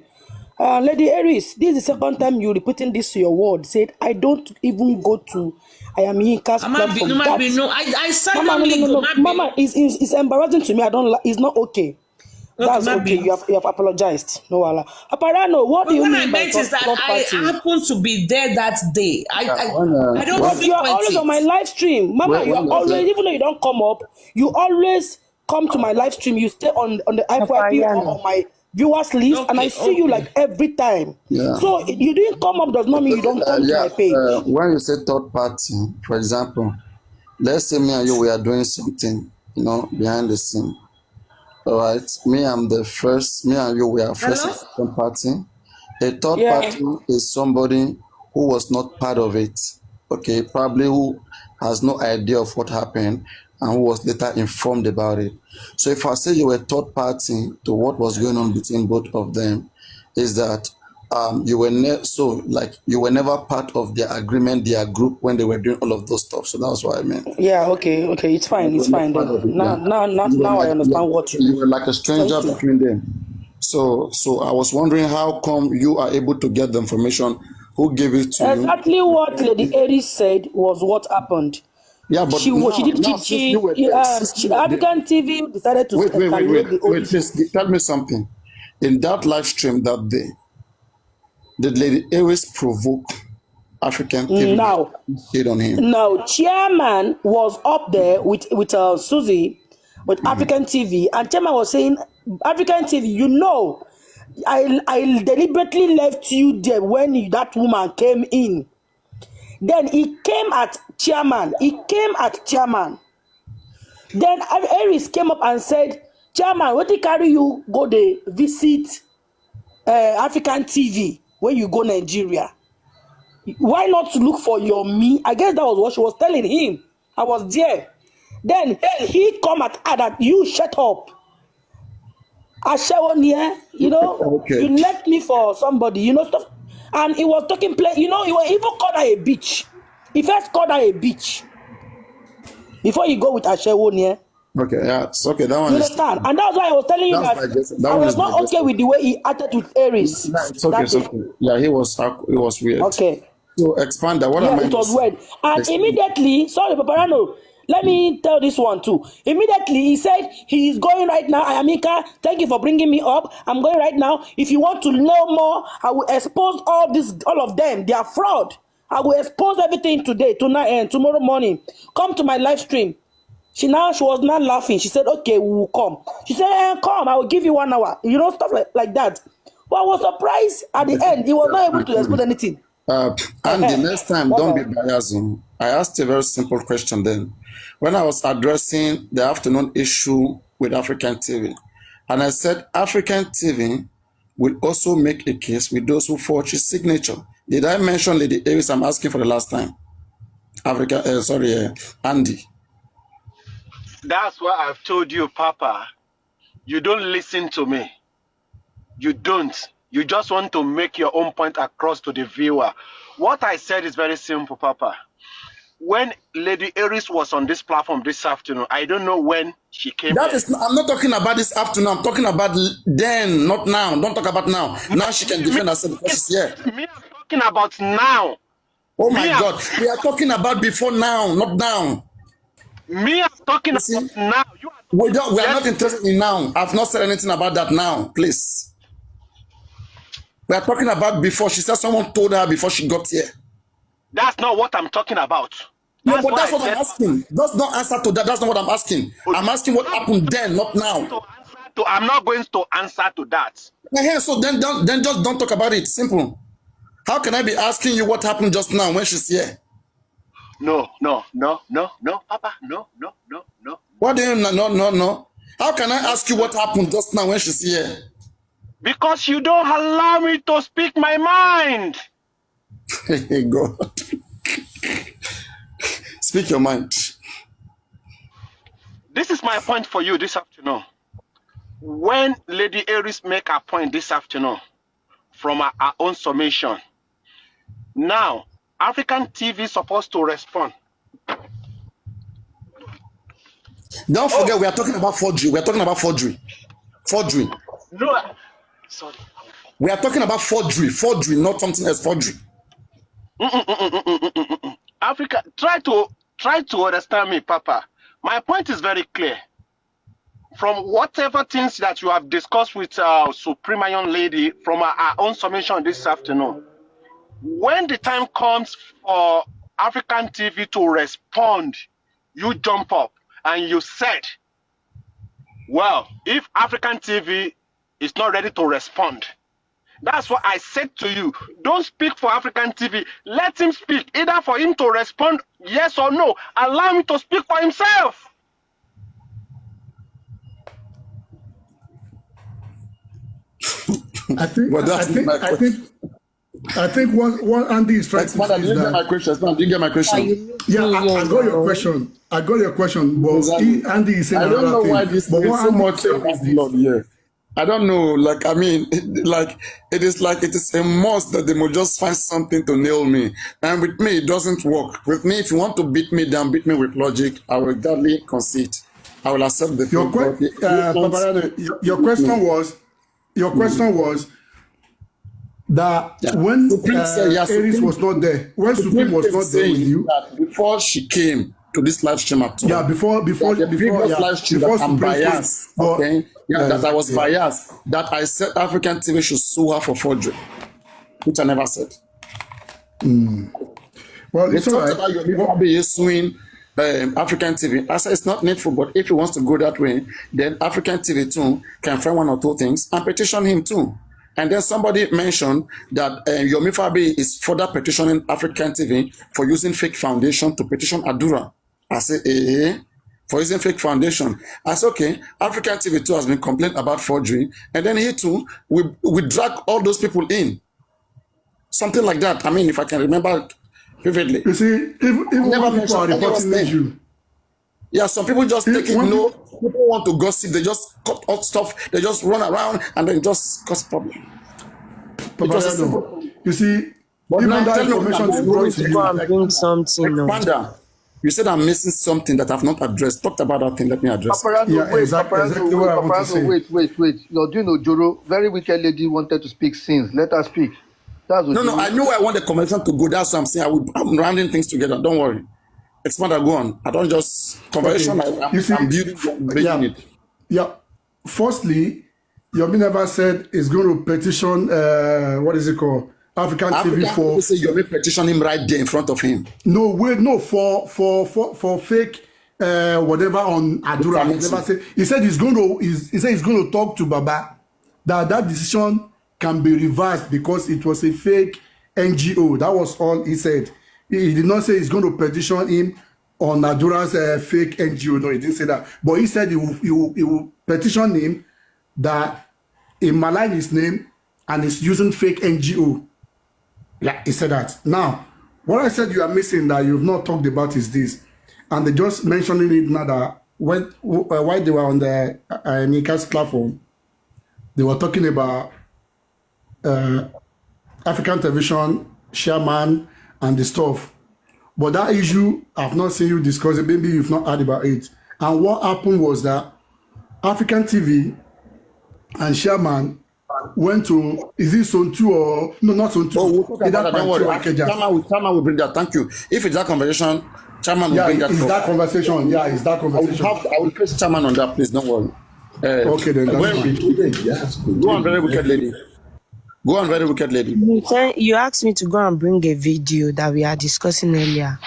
Lady Aries, this is the second time you're repeating this to your word. Said, I don't even go to Ayaminka's platform. I said no. Mama, it's embarrassing to me. I don't like. It's not okay. That's okay. You have apologized. No, Allah. Aparano, what do you mean by is that I happened to be there that day. I don't know. You are always on my live stream, Mama. You are always, even though you don't come up, you always come to my live stream. You stay on the FYP or on my viewers list, and I see you like every time. Yeah. So you didn't come up does not mean you don't come to my page. When you say third party, for example, let's say me and you, we are doing something, you know, behind the scene. All right, me and you, we are first and second party. A third party is somebody who was not part of it, okay, probably who has no idea of what happened and who was later informed about it. So if I say you were third party to what was going on between both of them, is that you were you were never part of their agreement, their group, when they were doing all of those stuff. So that's what I meant. Yeah, okay, it's fine, it's fine. Now I understand what you were like a stranger between them. So I was wondering how come you are able to get the information, who gave it to you? Exactly what Lady Aries said was what happened. Yeah, but African TV decided to wait, please tell me something. In that live stream that day, did Lady Aries provoke African TV? On him? No, chairman was up there with Susie, with African TV, and chairman was saying, African TV, you know, I deliberately left you there when that woman came in. Then he came at chairman. Then Aries came up and said, chairman, what did carry you go to visit African TV when you go Nigeria? Why not to look for your me? I guess that was what she was telling him. I was there. Then he come at her that you shut up. Ashawonia, you know, you left me for somebody, you know, stuff. And he was talking he even called her a bitch. He first called her a bitch before you go with Ashawonia. Okay, yeah, it's okay. That one You is understand? And that's why I was telling you that's that digestible. That I one was is not okay digestible. with the way he acted with Aries No, it's okay, that it's day. okay. Yeah, he was weird. Okay. So expand that. What Yeah, am I it was missing? weird. And Explain. immediately, sorry, Paparano, let me tell this one too. Immediately, he said he is going right now. Ayamika, thank you for bringing me up. I'm going right now. If you want to know more, I will expose all of them. They are fraud. I will expose everything today, tonight, and tomorrow morning. Come to my live stream. She was not laughing. She said, "Okay, we will come." She said, come. I will give you 1 hour. Stuff like that. But I was surprised at the end. He was not able to expose anything. And the next time, Bye don't be bye. biased. I asked a very simple question then. When I was addressing the afternoon issue with African TV, and I said African TV will also make a case with those who forge his signature. Did I mention Lady Aries? I'm asking for the last time. Andy. That's why I've told you, Papa, you don't listen to me. You don't. You just want to make your own point across to the viewer. What I said is very simple, Papa. When Lady Aries was on this platform this afternoon, I don't know when she came That in. is, I'm not talking about this afternoon. I'm talking about then, not now. Don't talk about now. Now she can defend herself because she's here. Me, I'm talking about now. Oh my Me, I'm God. We are talking about before now, not now. I'm talking You see, about now. You are we talking are not yesterday. interested in now. I've not said anything about that now, please. We are talking about before. She said someone told her before she got here. That's not what I'm talking about. No, That's but what that's I what I'm said. asking. That's not answer to that. That's not what I'm asking. I'm asking what happened then, not now. I'm not going to answer to that. So then just don't talk about it. Simple. How can I be asking you what happened just now when she's here? No, Papa, no. What do you no? How can I ask you what happened just now when she's here? Because you don't allow me to speak my mind. Hey God. Speak your mind. This is my point for you this afternoon. When Lady Aries make her point this afternoon from her own summation, now African TV is supposed to respond. Don't forget, we are talking about forgery. We are talking about forgery. Forgery. No, sorry. We are talking about forgery. Forgery, not something else. Forgery. Africa, try to understand me, Papa. My point is very clear. From whatever things that you have discussed with Supreme Young Lady from our own summation this afternoon, when the time comes for African TV to respond, you jump up and you said, well, if African TV is not ready to respond, that's what I said to you. Don't speak for African TV. Let him speak, either for him to respond yes or no. Allow him to speak for himself. I think what Andy is trying to say is that. You get my question. Yeah, I got your question. But Exactly. Andy is saying I don't know why thing. this But is what so Andy much is saying is this. blood here. I don't know. It is a must that they will just find something to nail me. And with me, it doesn't work. With me, if you want to beat me down, beat me with logic, I will gladly concede. I will accept the Your question was that when Aries was not there, when Supreme was not there with you, before she came to this live stream at all. Yeah, before live stream that I'm biased. Okay, that I was biased. That I said African TV should sue her for forgery, which I never said. Well, They it's all talked right. about your probably suing African TV. I said it's not needful, but if he wants to go that way, then African TV too can find one or two things and petition him too. And then somebody mentioned that Yomi Fabi is further petitioning African TV for using fake foundation to petition Adura. I say, for using fake foundation. I said, okay, African TV too has been complaining about forgery, and then he too, we drag all those people in. Something like that. I mean, if I can remember vividly. You see, even when people are reporting you. Yeah, some people just take it, no, people want to gossip, they just cut out stuff, they just run around and then just cause problem. You see, but even now that tell me information is brought to you. Bring something. Panda. You said I'm missing something that I've not addressed. Talked about that thing. Let me address it. Yeah, exactly what I want to say. Wait. You're doing Ojoro. Very wicked lady wanted to speak since. Let her speak. That's Ojoro. No, I know I want the conversation to go. That's what I'm saying. I'm rounding things together. Don't worry. Expand and go on. I don't just conversation. Okay. I'm building it. Yeah. Firstly, Yomi never said he's going to petition, what is it called? African TV for. Say Yomi petition him right there in front of him. No, wait, no, for fake whatever on Adura. He never said. He said he's going to talk to Baba that decision can be reversed because it was a fake NGO. That was all he said. He did not say he's going to petition him on Adura's fake NGO. No, he didn't say that. But he said he will petition him that he maligned his name and is using fake NGO. Yeah, he said that. Now, what I said you are missing that you've not talked about is this. And they just mentioning it now that while they were on the Nika's platform, they were talking about African television, chairman, and the stuff. But that issue, I've not seen you discuss it. Maybe you've not heard about it. And what happened was that African TV and chairman went to, is it Zone 2 or, no, not Zone 2. Oh, we'll talk about that. Don't worry. Chairman will bring that. Thank you. If it's that conversation, Chairman will bring that. It's that conversation. Yeah, it's that conversation. I will press Chairman on that, please. Don't worry. Okay, then. Go on, very wicked lady. Go on, very wicked lady. You asked me to go and bring a video that we are discussing earlier.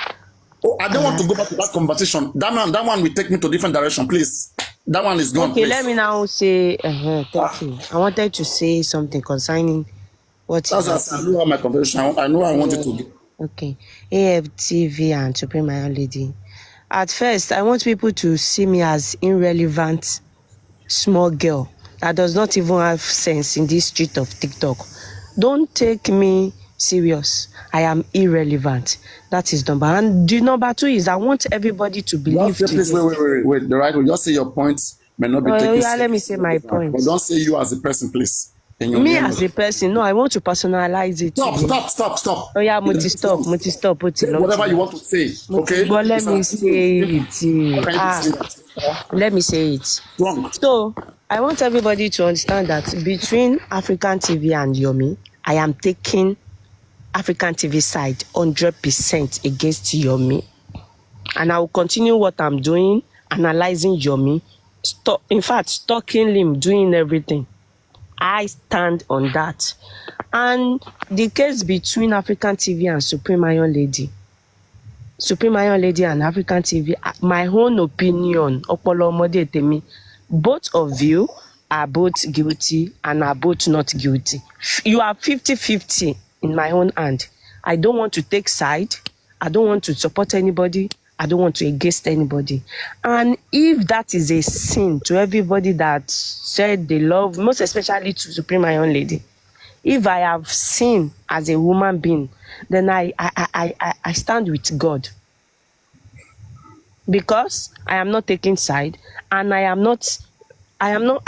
Oh, I don't want to go back to that conversation. That one will take me to a different direction, please. That one is gone. Okay, please. let me now say, thank you. I wanted to say something concerning what I know how my conversation. I know I wanted to do. Okay, AFTV and Supreme Iron Lady. At first, I want people to see me as irrelevant small girl that does not even have sense in this street of TikTok. Don't take me serious. I am irrelevant. That is number. And the number two is I want everybody to believe. Please, wait. The right will just say your points may not be taken. Yeah, let me say my point. But don't say you as a person, please. Me as a person, no, I want to personalize it. Stop. Oh yeah, stop. Whatever you want to say, okay? But let me say it. Let me say it. Wrong. So, I want everybody to understand that between African TV and Yomi, I am taking African TV side 100% against Yomi. And I will continue what I'm doing, analyzing Yomi. In fact, stalking him, doing everything. I stand on that. And the case between African TV and Supreme Iron Lady and African TV, my own opinion, Opolo Omodia Temi, both of you are both guilty and are both not guilty. You are 50-50 in my own hand. I don't want to take side. I don't want to support anybody. I don't want to against anybody. And if that is a sin to everybody that said they love, most especially to Supreme Iron Lady, if I have sinned as a human being, then I stand with God. Because I am not taking side, and I don't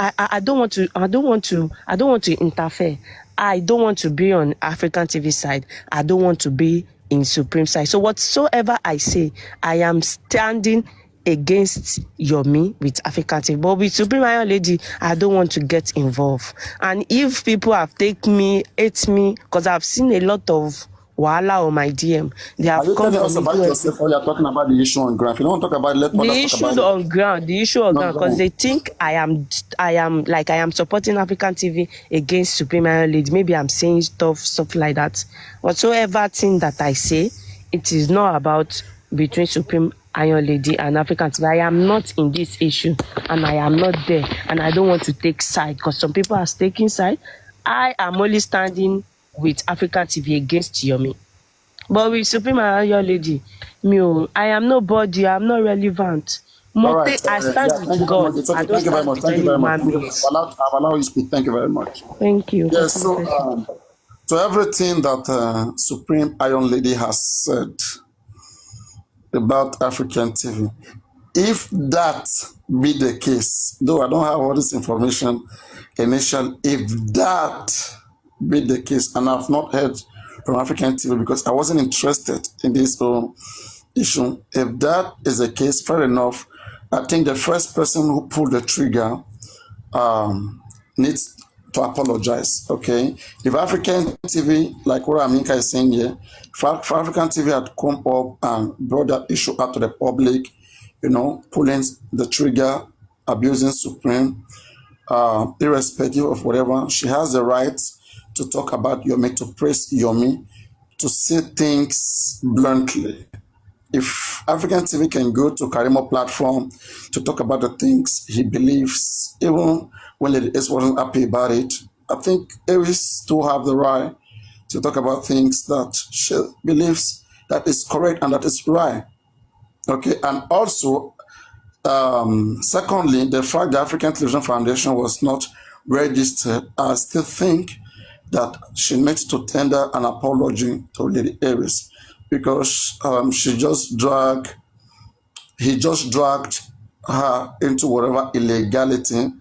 want to interfere. I don't want to be on African TV side. I don't want to be in Supreme side. So whatsoever I say, I am standing against Yomi with African TV. But with Supreme Iron Lady, I don't want to get involved. And if people have taken me, hate me, because I've seen a lot of wahala on my DM. They have come to me about yourself, or you're talking about the issue on ground. If you don't talk about it, the issue on ground, because they think I am supporting African TV against Supreme Iron Lady. Maybe I'm saying stuff like that. Whatsoever thing that I say, it is not about between Supreme Iron Lady and African TV. I am not in this issue, and I am not there, and I don't want to take side because some people are taking side. I am only standing with African TV against Yomi. But with Supreme Iron Lady, I am nobody, I am not relevant. Right. I stand with God. I don't stand with any human beings. I've allowed you to speak. Thank you very much. Thank you. Yes, so everything that Supreme Iron Lady has said about African TV, if that be the case, though I don't have all this information initially, if that be the case, and I've not heard from African TV because I wasn't interested in this issue. If that is the case, fair enough. I think the first person who pulled the trigger needs to apologize. Okay, if African TV, like what Aminka is saying here, if African TV had come up and brought that issue out to the public, pulling the trigger, abusing Supreme, irrespective of whatever, she has the right to talk about Yomi, to praise Yomi, to say things bluntly. If African TV can go to Karimo platform to talk about the things he believes, even when Lady S wasn't happy about it, I think Aries still have the right to talk about things that she believes that is correct and that is right. Okay, and also, secondly, the fact the African Television Foundation was not registered, I still think that she needs to tender an apology to Lady Aries, because he just dragged her into whatever illegality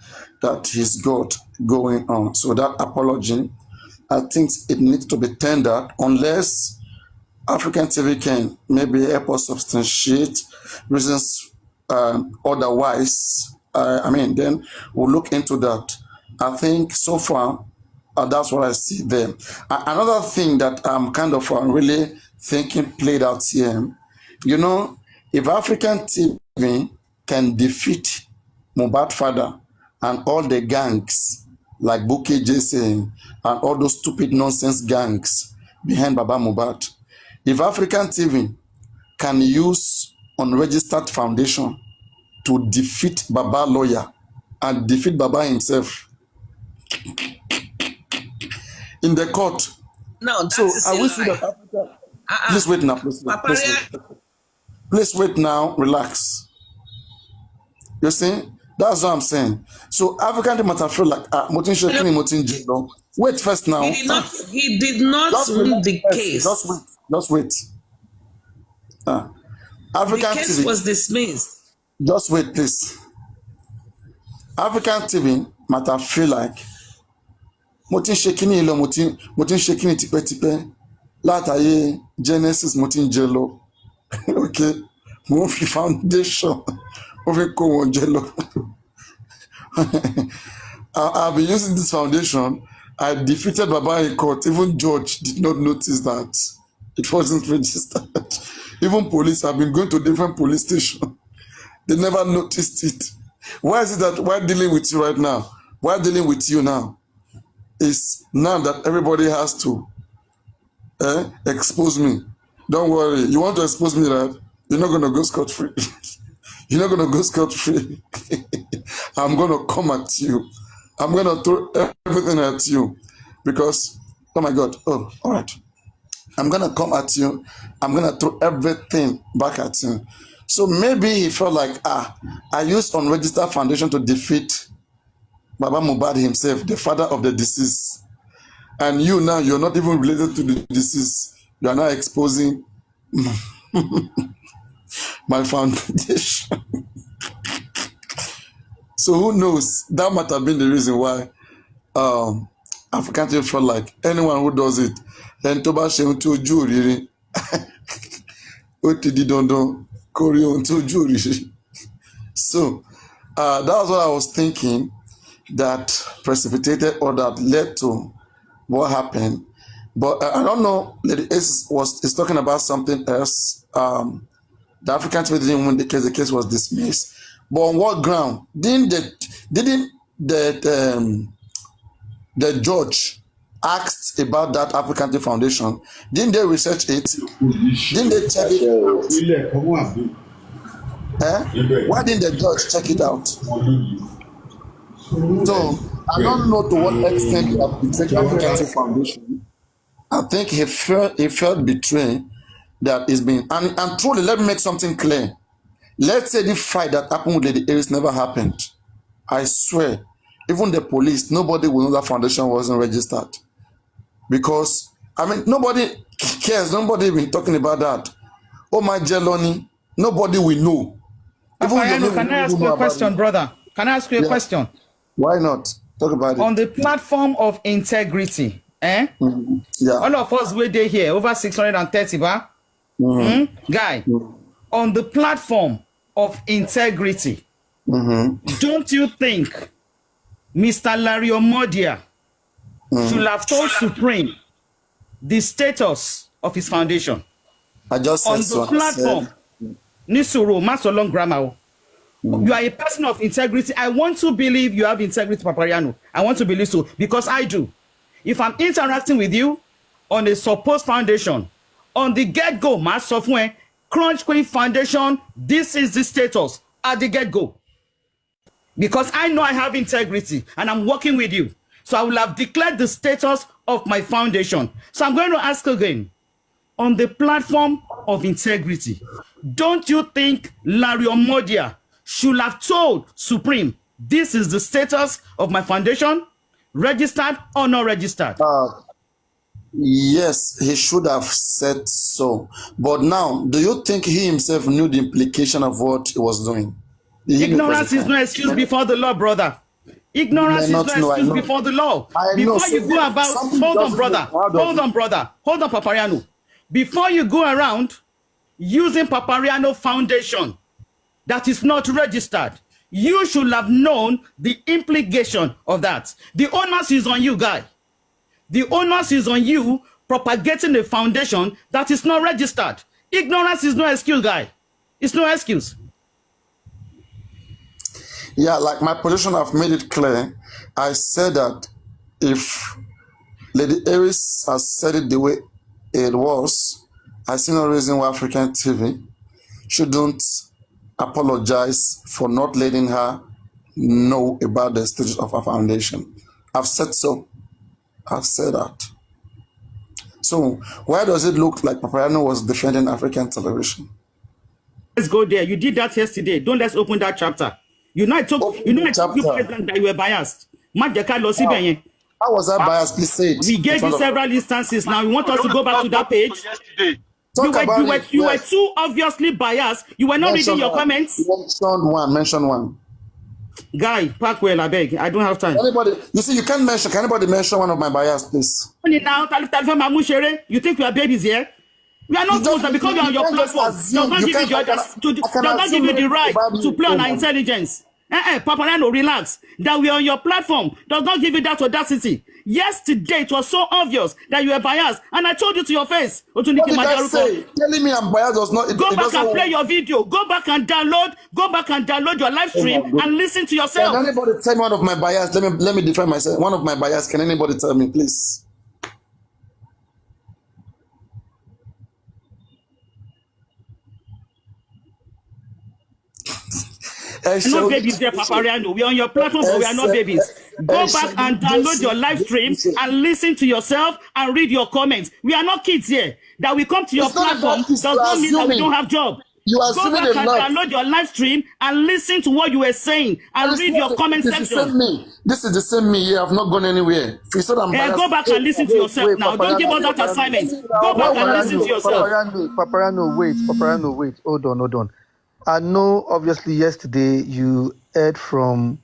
that he's got going on. So that apology, I think it needs to be tendered, unless African TV can maybe help us substantiate reasons otherwise. Then we'll look into that. I think so far, that's what I see there. Another thing that I'm kind of really thinking played out here, if African TV can defeat Mohbad father and all the gangs like Buki Jesse and all those stupid nonsense gangs behind Baba Mohbad, if African TV can use unregistered foundation to defeat Baba lawyer and defeat Baba himself in the court. No, So I wish that Africa. Please wait now. Please wait now. Relax. You see, that's what I'm saying. So African TV must feel like Motin Shekini, Motin Jelo. Wait first now. He did not win the case. Just wait. African the case TV was dismissed. Just wait, please. African TV must feel like Motin Shekini ilo Motin Shekini tipe látàyè Genesis Motin Jelo. Okay, mo fi foundation mo fi kó wọn jelo. I've been using this foundation. I defeated Baba in court. Even George did not notice that it wasn't registered. Even police have been going to different police stations. They never noticed it. Why is it that we're dealing with you right now? We're dealing with you now. It's now that everybody has to expose me. Don't worry. You want to expose me, right? You're not going to go scot-free. You're not going to go scot-free. I'm going to come at you. I'm going to throw everything at you. Because, oh my God. Oh, all right. I'm going to come at you. I'm going to throw everything back at you. So maybe he felt like, I used unregistered foundation to defeat Baba Mohbad himself, the father of the deceased. And you now, you're not even related to the deceased. You are now exposing my foundation. So who knows? That might have been the reason why African people felt like anyone who does it, then Toba Sheun to Juri, Otidi Dondon, Korean to Juri. So that was what I was thinking that precipitated or that led to what happened. But I don't know, Lady S is talking about something else. The African TV didn't win the case was dismissed. But on what ground? Didn't the judge asked about that African TV Foundation? Didn't they research it? Didn't they check it out? Why didn't the judge check it out? So I don't know to what extent he have betrayed the African TV Foundation. I think he felt betrayed that is being and truly, let me make something clear. Let's say the fight that happened with Lady Aries never happened. I swear, even the police, nobody will know that foundation wasn't registered. Because, nobody cares. Nobody will be talking about that. Oh, my Jeloni, nobody will know. Afayano, can I ask you a question, brother? Can I ask you a question? Why not? Talk about it. On the platform of integrity, Yeah. All of us were there here, over 630, guy. on the platform of integrity, don't you think Mr. Larry Omodia should have told Supreme the status of his foundation? I just said on the platform? Nisuru, Master Long Grammar. You are a person of integrity. I want to believe you have integrity, Papariano. I want to believe so because I do. If I'm interacting with you on a supposed foundation, on the get-go, my software, Crunch Queen Foundation, this is the status at the get-go. Because I know I have integrity and I'm working with you. So I will have declared the status of my foundation. So I'm going to ask again, on the platform of integrity, don't you think Larry Omodia should have told Supreme, this is the status of my foundation, registered or not registered? Yes, he should have said so. But now, do you think he himself knew the implication of what he was doing? Ignorance is no excuse before the law, brother. Ignorance is no excuse before the law. Before you go about, hold on, brother. Hold on, Papariano. Before you go around using Papariano Foundation that is not registered, you should have known the implication of that. The onus is on you, guy. The onus is on you propagating a foundation that is not registered. Ignorance is no excuse, guy. It's no excuse. Yeah, like my position, I've made it clear. I said that if Lady Aries has said it the way it was, I see no reason why African TV shouldn't apologize for not letting her know about the status of her foundation. I've said so. I've said that. So why does it look like Papariano was defending African television? Let's go there. You did that yesterday. Don't let's open that chapter. You know I took you that you were biased. How was I biased? Please say it. We gave you several instances. Now you want us to go back to that page? You were too obviously biased. You were not reading your comments. Mention one. Guy, Parkwell, I beg. I don't have time. You see, you can't mention. Can anybody mention one of my bias, please? You think we are babies here? We are not fools, because we are on your platform. Does not give you the right to play on our intelligence. Papariano, relax. That we are on your platform does not give you that audacity. Yesterday, it was so obvious that you were biased, and I told you to your face. What did I say? Telling me I'm biased does not. Go back and play your video. Go back and download your live stream and listen to yourself. Can anybody tell me one of my bias? Let me defend myself. One of my bias. Can anybody tell me, please? We're not babies there, Papariano. We're on your platform, but we are not babies. Go back and download your live stream and listen to yourself and read your comments. We are not kids here. That we come to your platform does not mean that we don't have job. Go back and download your live stream and listen to what you were saying and read your comment section. This is the same me here. I've not gone anywhere. You said I'm biased. Go back and listen to yourself now. Don't give us that assignment. Go back and listen to yourself. Papariano, wait. Hold on. I know, obviously, yesterday you heard from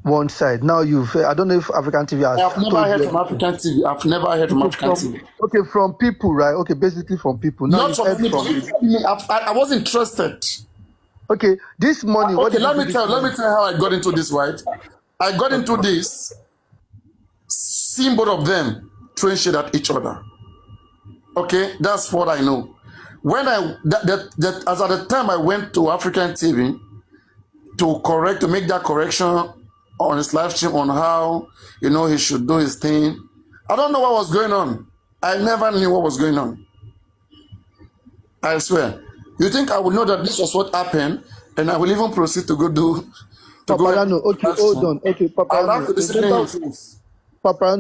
one side. Now I don't know if African TV has. I've never heard from African TV. I've never heard from African TV. Okay, from people, right? Okay, basically from people. Now not from anybody. I wasn't trusted. Okay, this morning. Okay, let me tell how I got into this, right? I got into this, seeing both of them throwing shit at each other. Okay, that's what I know. When as at the time I went to African TV to make that correction on his live stream on how he should do his thing. I don't know what was going on. I never knew what was going on. I swear. You think I would know that this was what happened, and I will even proceed to go do. Papariano, okay, hold on. Okay, Papariano,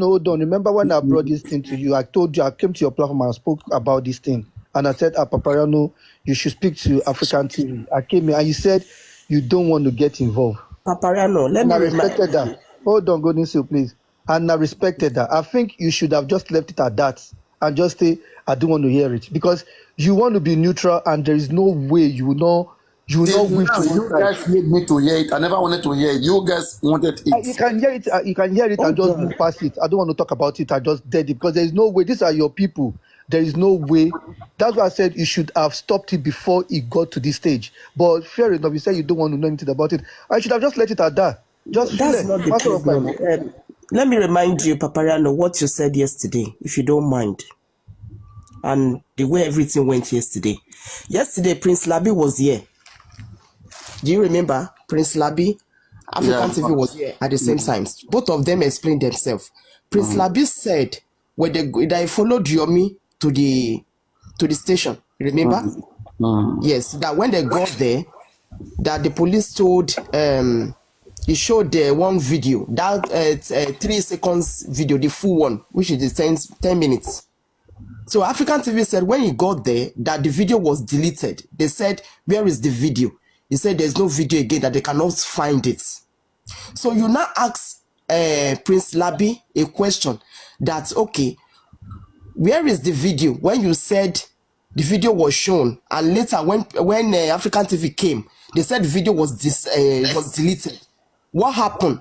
hold on. Remember when I brought this thing to you? I told you I came to your platform and spoke about this thing. And I said, Papariano, you should speak to African TV. I came here and you said you don't want to get involved. Papariano, let me respected that. Hold on, Godinsil, please. And I respected that. I think you should have just left it at that and just say, I don't want to hear it. Because you want to be neutral and there is no way you will not wish to. You guys made me to hear it. I never wanted to hear it. You guys wanted it. You can hear it. You can hear it and just move past it. I don't want to talk about it. I just did it because there is no way. These are your people. there is no way. That's why I said you should have stopped it before it got to this stage. But fair enough, you said you don't want to know anything about it. I should have just let it at that. Just That's not the matter of my problem. Let me remind you, Papariano, what you said yesterday, if you don't mind, and the way everything went yesterday. Yesterday, Prince Labi was here. Do you remember? Prince Labi, African TV was here at the same time. Both of them explained themselves. Prince Labi said when they followed Yomi to the station. Remember? Yes, that when they got there, that the police told he showed one video, that 3 seconds video, the full one, which is 10 minutes. So African TV said when he got there that the video was deleted. They said, where is the video? He said there's no video again, that they cannot find it. So you now ask Prince Labi a question that, okay, where is the video when you said the video was shown, and later when African TV came, they said the video was deleted. What happened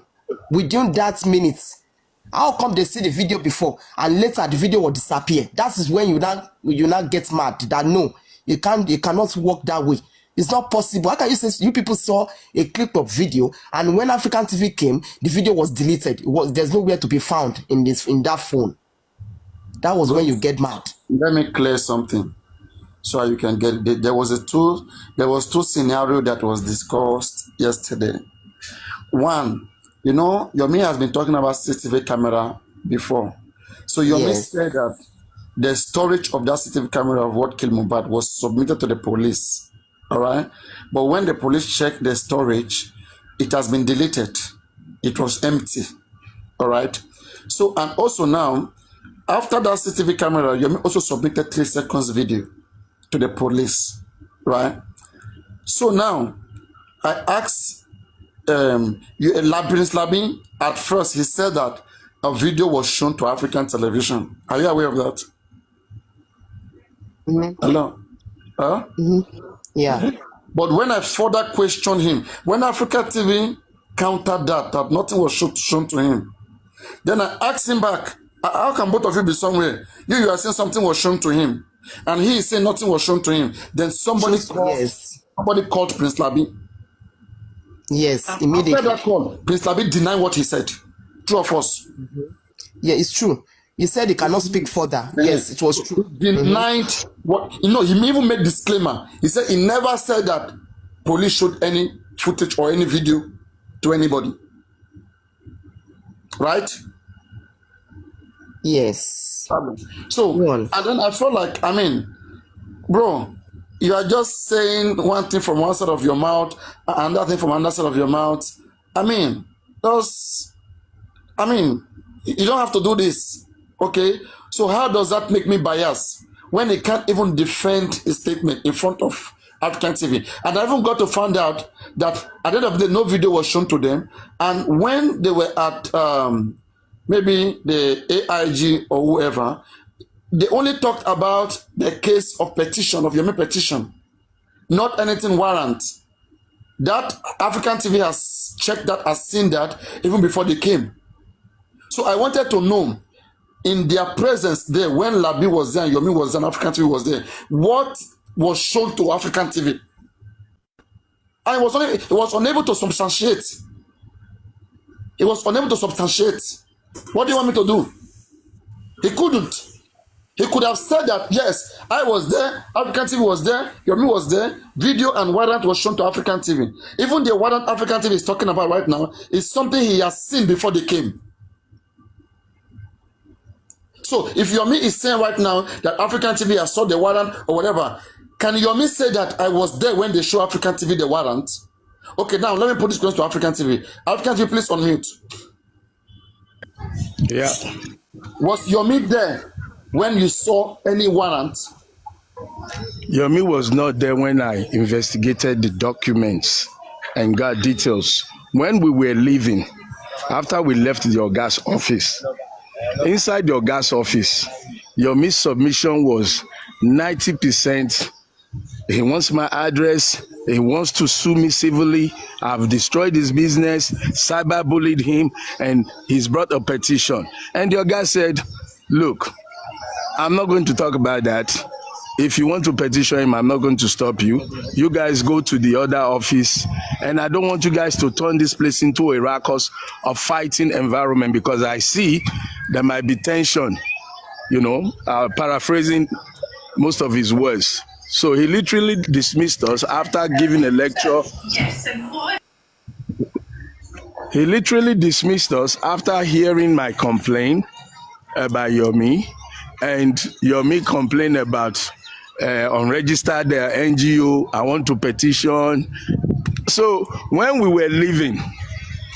within that minute? How come they see the video before and later the video will disappear? That is when you now get mad that no, it cannot work that way. It's not possible. How can you say you people saw a clip of video and when African TV came, the video was deleted? There's nowhere to be found in that phone. That was when you get mad. Let me clear something so you can get it. There was two scenarios that was discussed yesterday. One, you know, Yomi has been talking about CCTV camera before. So Yomi said that the storage of that CCTV camera of what killed Mohbad was submitted to the police. All right. But when the police checked the storage, it has been deleted. It was empty. All right. So, and also now, after that CCTV camera, Yomi also submitted 3 seconds video to the police. Right. So now, I asked Prince Labi, at first he said that a video was shown to African television. Are you aware of that? Hello? Huh? Yeah. But when I further questioned him, when Africa TV countered that nothing was shown to him, then I asked him back, how can both of you be somewhere? You are saying something was shown to him, and he is saying nothing was shown to him. Then somebody called Prince Labi. Yes, immediately. After that call, Prince Labi denied what he said. True or false? Yeah, it's true. He said he cannot speak further. Yes, it was true. Denied what, you know, he even made disclaimer. He said he never said that police showed any footage or any video to anybody. Right? Yes. So, and then I felt like, I mean, bro, you are just saying one thing from one side of your mouth, another thing from another side of your mouth. I mean, you don't have to do this. Okay, so how does that make me biased when he can't even defend his statement in front of African TV? And I even got to find out that at the end of the day, no video was shown to them. And when they were at maybe the AIG or whoever, they only talked about the case of petition, of Yomi petition, not anything warrant. That African TV has checked that, has seen that even before they came. So I wanted to know, in their presence there, when Labi was there, Yomi was there, and African TV was there, what was shown to African TV? And it was unable to substantiate. It was unable to substantiate. What do you want me to do? He couldn't. He could have said that, yes, I was there, African TV was there, Yomi was there, video and warrant was shown to African TV. Even the warrant African TV is talking about right now is something he has seen before they came. So if Yomi is saying right now that African TV has saw the warrant or whatever, can Yomi say that I was there when they show African TV the warrant? Okay, now let me put this question to African TV. African TV, please unmute. Yeah. Was Yomi there when you saw any warrant? Yomi was not there when I investigated the documents and got details. When we were leaving, after we left the Oga's office, inside the Oga's office, Yomi's submission was 90%. He wants my address. He wants to sue me civilly. I've destroyed his business, cyberbullied him, and he's brought a petition. And the Oga said, look, I'm not going to talk about that. If you want to petition him, I'm not going to stop you. You guys go to the other office, and I don't want you guys to turn this place into a ruckus of fighting environment, because I see there might be tension, paraphrasing most of his words. So he literally dismissed us after giving a lecture. He literally dismissed us after hearing my complaint about Yomi, and Yomi complained about unregistered NGO. I want to petition. So when we were leaving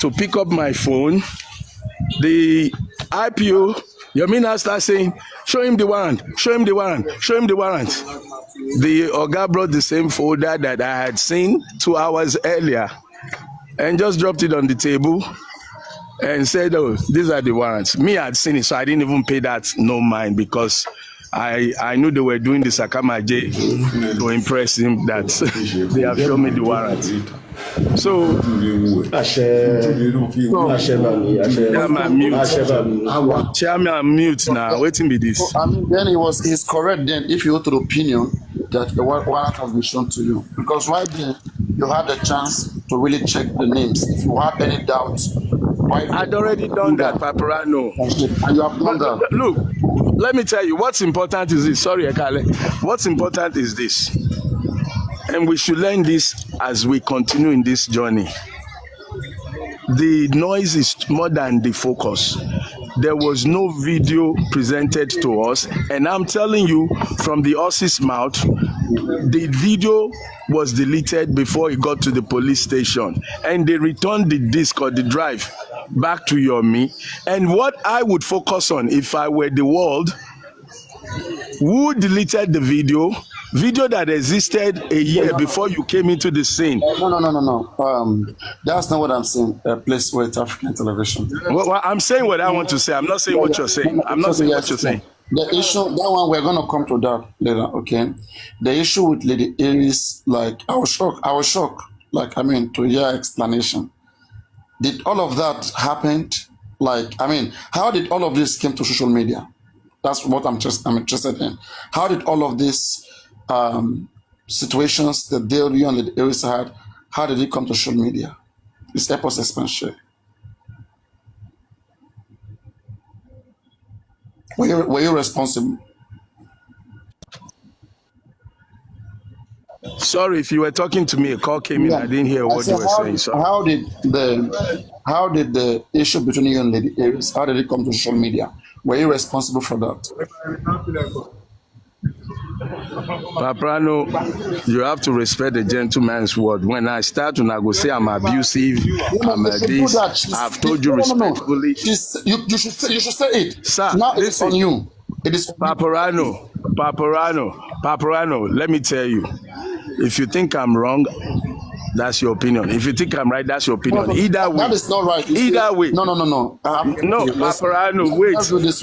to pick up my phone, the IPO, Yomi now started saying, show him the warrant, show him the warrant, show him the warrant. The Oga brought the same folder that I had seen 2 hours earlier and just dropped it on the table and said, oh, these are the warrants. Me, I had seen it, so I didn't even pay that no mind, because I knew they were doing the Sakamaje to impress him, that they have shown me the warrants. So, Chairman mute now. Waiting be this. I mean, then he's correct then if you go to the opinion that the warrant has been shown to you. Because right then, you had the chance to really check the names. If you had any doubts, I'd already done that, Paparano. And you have done that. Look, let me tell you, what's important is this. Sorry, Ekale. What's important is this. And we should learn this as we continue in this journey. The noise is more than the focus. There was no video presented to us, and I'm telling you from the horse's mouth, the video was deleted before it got to the police station, and they returned the disc or the drive back to Yomi. And what I would focus on if I were the world, who deleted the video that existed a year before you came into the scene? No. That's not what I'm saying. Please wait, African television. Well, I'm saying what I want to say. I'm not saying what you're saying. I'm not saying what you're saying. The issue, that one, we're going to come to that later, okay? The issue with Lady Aries, like, I was shocked, like, I mean, to hear explanation. Did all of that happen? Like, I mean, how did all of this came to social media? That's what I'm interested in. How did all of this situations that you and Lady Aries had, how did it come to social media? It's Epos expansion. Were you responsible? Sorry, if you were talking to me, a call came in. I didn't hear what you were saying. Sorry. How did the issue between you and Lady Aries, how did it come to social media? Were you responsible for that? Paprano, you have to respect the gentleman's word. When I start to go say I'm abusive, I'm this, I've told you respectfully. You should say it. Sir, now it's on you. It is Paparano, let me tell you. If you think I'm wrong, that's your opinion. If you think I'm right, that's your opinion. No, either way. That is not right. Either way. No. No, Paparano, wait.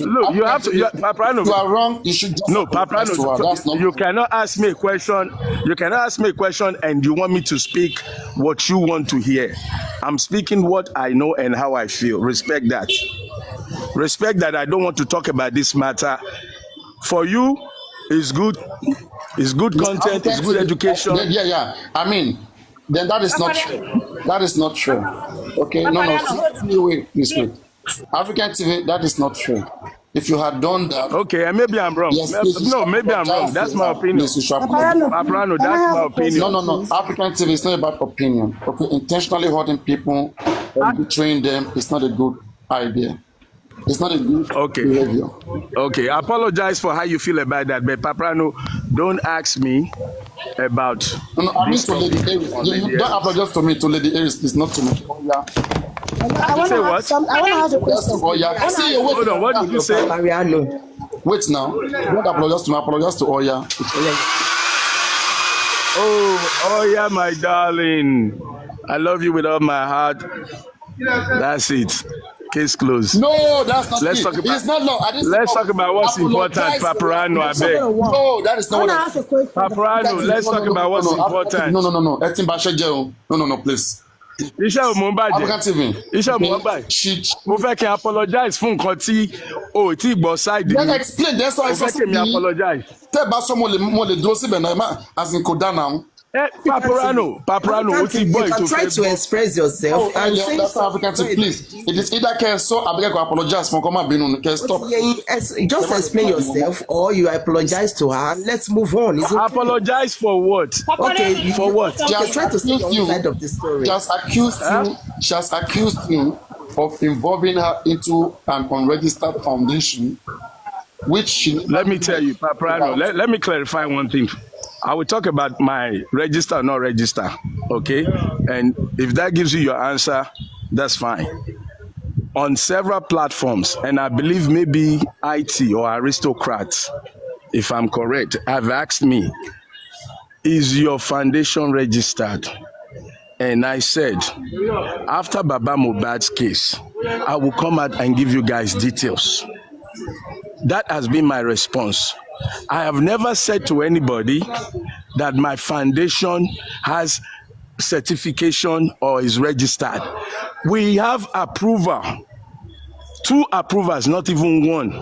Look, you have to. Paparano. You are wrong. You should. No, Paparano. You cannot ask me a question. You cannot ask me a question, and you want me to speak what you want to hear. I'm speaking what I know and how I feel. Respect that. Respect that. I don't want to talk about this matter. For you, it's good. It's good content. It's good education. Yeah. I mean. Then that is not true. That is not true. Okay, no. Wait. African TV, that is not true. If you had done that. Okay, and maybe I'm wrong. Yes, maybe I'm wrong. That's my opinion. Paparano, that's my opinion. No. African TV is not about opinion. Okay, intentionally hurting people and betraying them is not a good idea. It's not a good behavior. Okay, I apologize for how you feel about that, but Paparano, don't ask me about. No, I mean to Lady Aries. Don't apologize to me, to Lady Aries, please, not to me. I want to ask a question. Hold on, what did you say? Wait now. Don't apologize to me, apologize to Oya. Oh, Oya, my darling. I love you with all my heart. That's it. Case closed. No, that's not let's it. Talk about, it's not law. Let's talk about what's important, Paparano, I beg. No, that is not what Paparano, let's talk about what's important. No. No, please. Iṣẹ́ ò mò ń bàjẹ́. African TV. Iṣẹ́ ò mò ń Okay. bàjẹ́. Mo fẹ́ kí n apologize fún nǹkan tí o ò tí gbọ́ side Then mi. explain. That's why I Mo fẹ́ kí mi said apologize. tẹ́ bá sọ mo lè dúró síbẹ̀ náà as in kò dá náà. Paparano, o ti gbọ́ You can try to express yourself Oh, and yeah, say that's African TV, please. It is either can so Abeg go apologize for come and can stop. just explain yourself or you apologize to her and let's move on. Is it apologize for what? okay? For what? Okay, try to say your side of the story. She has accused you of involving her into an unregistered foundation, which she. Let me tell you, Paparano, let me clarify one thing. I will talk about my register or not register, okay? And if that gives you your answer, that's fine. On several platforms, and I believe maybe IT or Aristocrats, if I'm correct, have asked me, is your foundation registered? And I said, after Baba Mohbad's case, I will come out and give you guys details. That has been my response. I have never said to anybody that my foundation has certification or is registered. We have approval, 2 approvals, not even 1.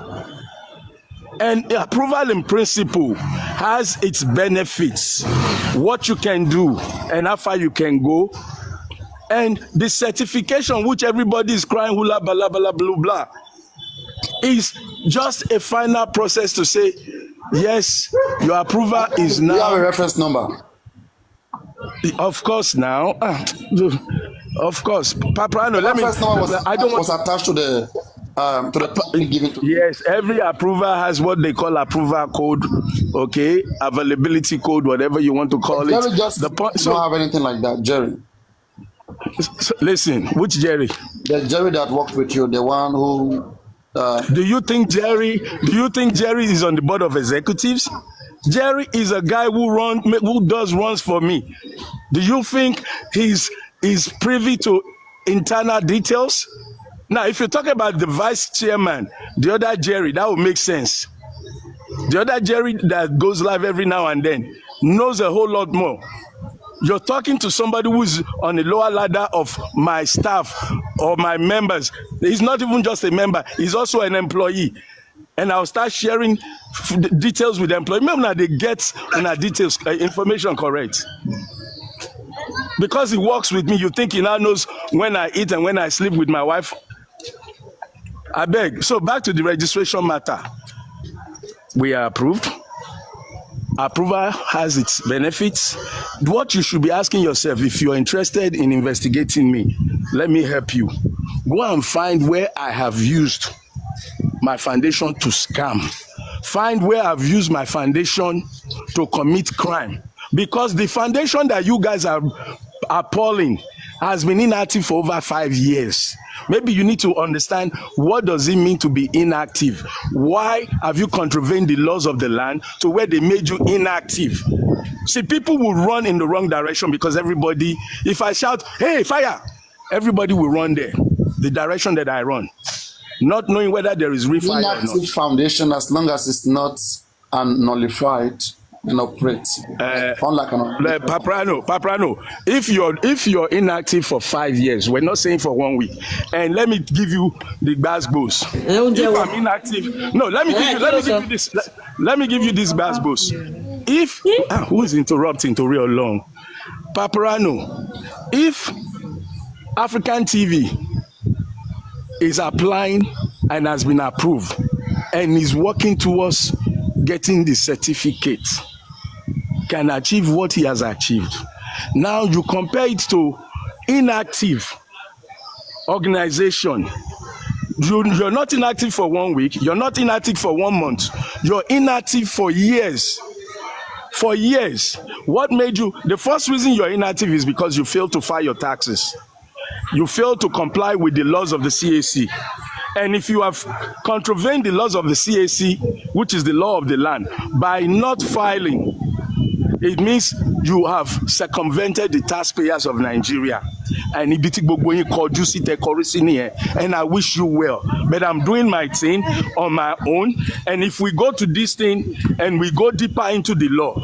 And approval in principle has its benefits, what you can do and how far you can go. And the certification, which everybody is crying hula blah blah blah blah, is just a final process to say, yes, your approval is now. You have a reference number. Of course, now. Of course, Paparano. Let me. Was attached to the given to. Yes, every approval has what they call approval code. Okay, availability code, whatever you want to call Jerry it. Just don't have anything like that, Jerry. Listen, which Jerry? The Jerry that worked with you, the one who. Do you think Jerry is on the board of executives? Jerry is a guy who does runs for me. Do you think he's privy to internal details? Now, if you talk about the vice chairman, the other Jerry, that would make sense. The other Jerry that goes live every now and then knows a whole lot more. You're talking to somebody who's on the lower ladder of my staff or my members. He's not even just a member, he's also an employee. And I'll start sharing details with the employee. Remember now they get details, information correct. Because he works with me, you think he now knows when I eat and when I sleep with my wife? I beg. So back to the registration matter. We are approved. Approval has its benefits. What you should be asking yourself, if you're interested in investigating me, let me help you. Go and find where I have used my foundation to scam. Find where I've used my foundation to commit crime. Because the foundation that you guys are appalling has been inactive for over 5 years. Maybe you need to understand, what does it mean to be inactive? Why have you contravened the laws of the land to where they made you inactive? See, people will run in the wrong direction because everybody, if I shout, hey, fire, everybody will run there, the direction that I run, not knowing whether there is real fire or not. Inactive foundation, as long as it's not nullified, and operate. Unlike Paparano, if you're inactive for 5 years, we're not saying for 1 week, and let me give you the basbos. If I'm inactive, no, let me give you this basbos. If who is interrupting to real long? Paparano, if African TV is applying and has been approved and is working towards getting the certificate, can achieve what he has achieved. Now you compare it to inactive organization. You're not inactive for 1 week, you're not inactive for 1 month, you're inactive for years. For years. What made you? The first reason you're inactive is because you failed to file your taxes. You failed to comply with the laws of the CAC. And if you have contravened the laws of the CAC, which is the law of the land, by not filing, it means you have circumvented the taxpayers of Nigeria. And I wish you well. But I'm doing my thing on my own. And if we go to this thing and we go deeper into the law,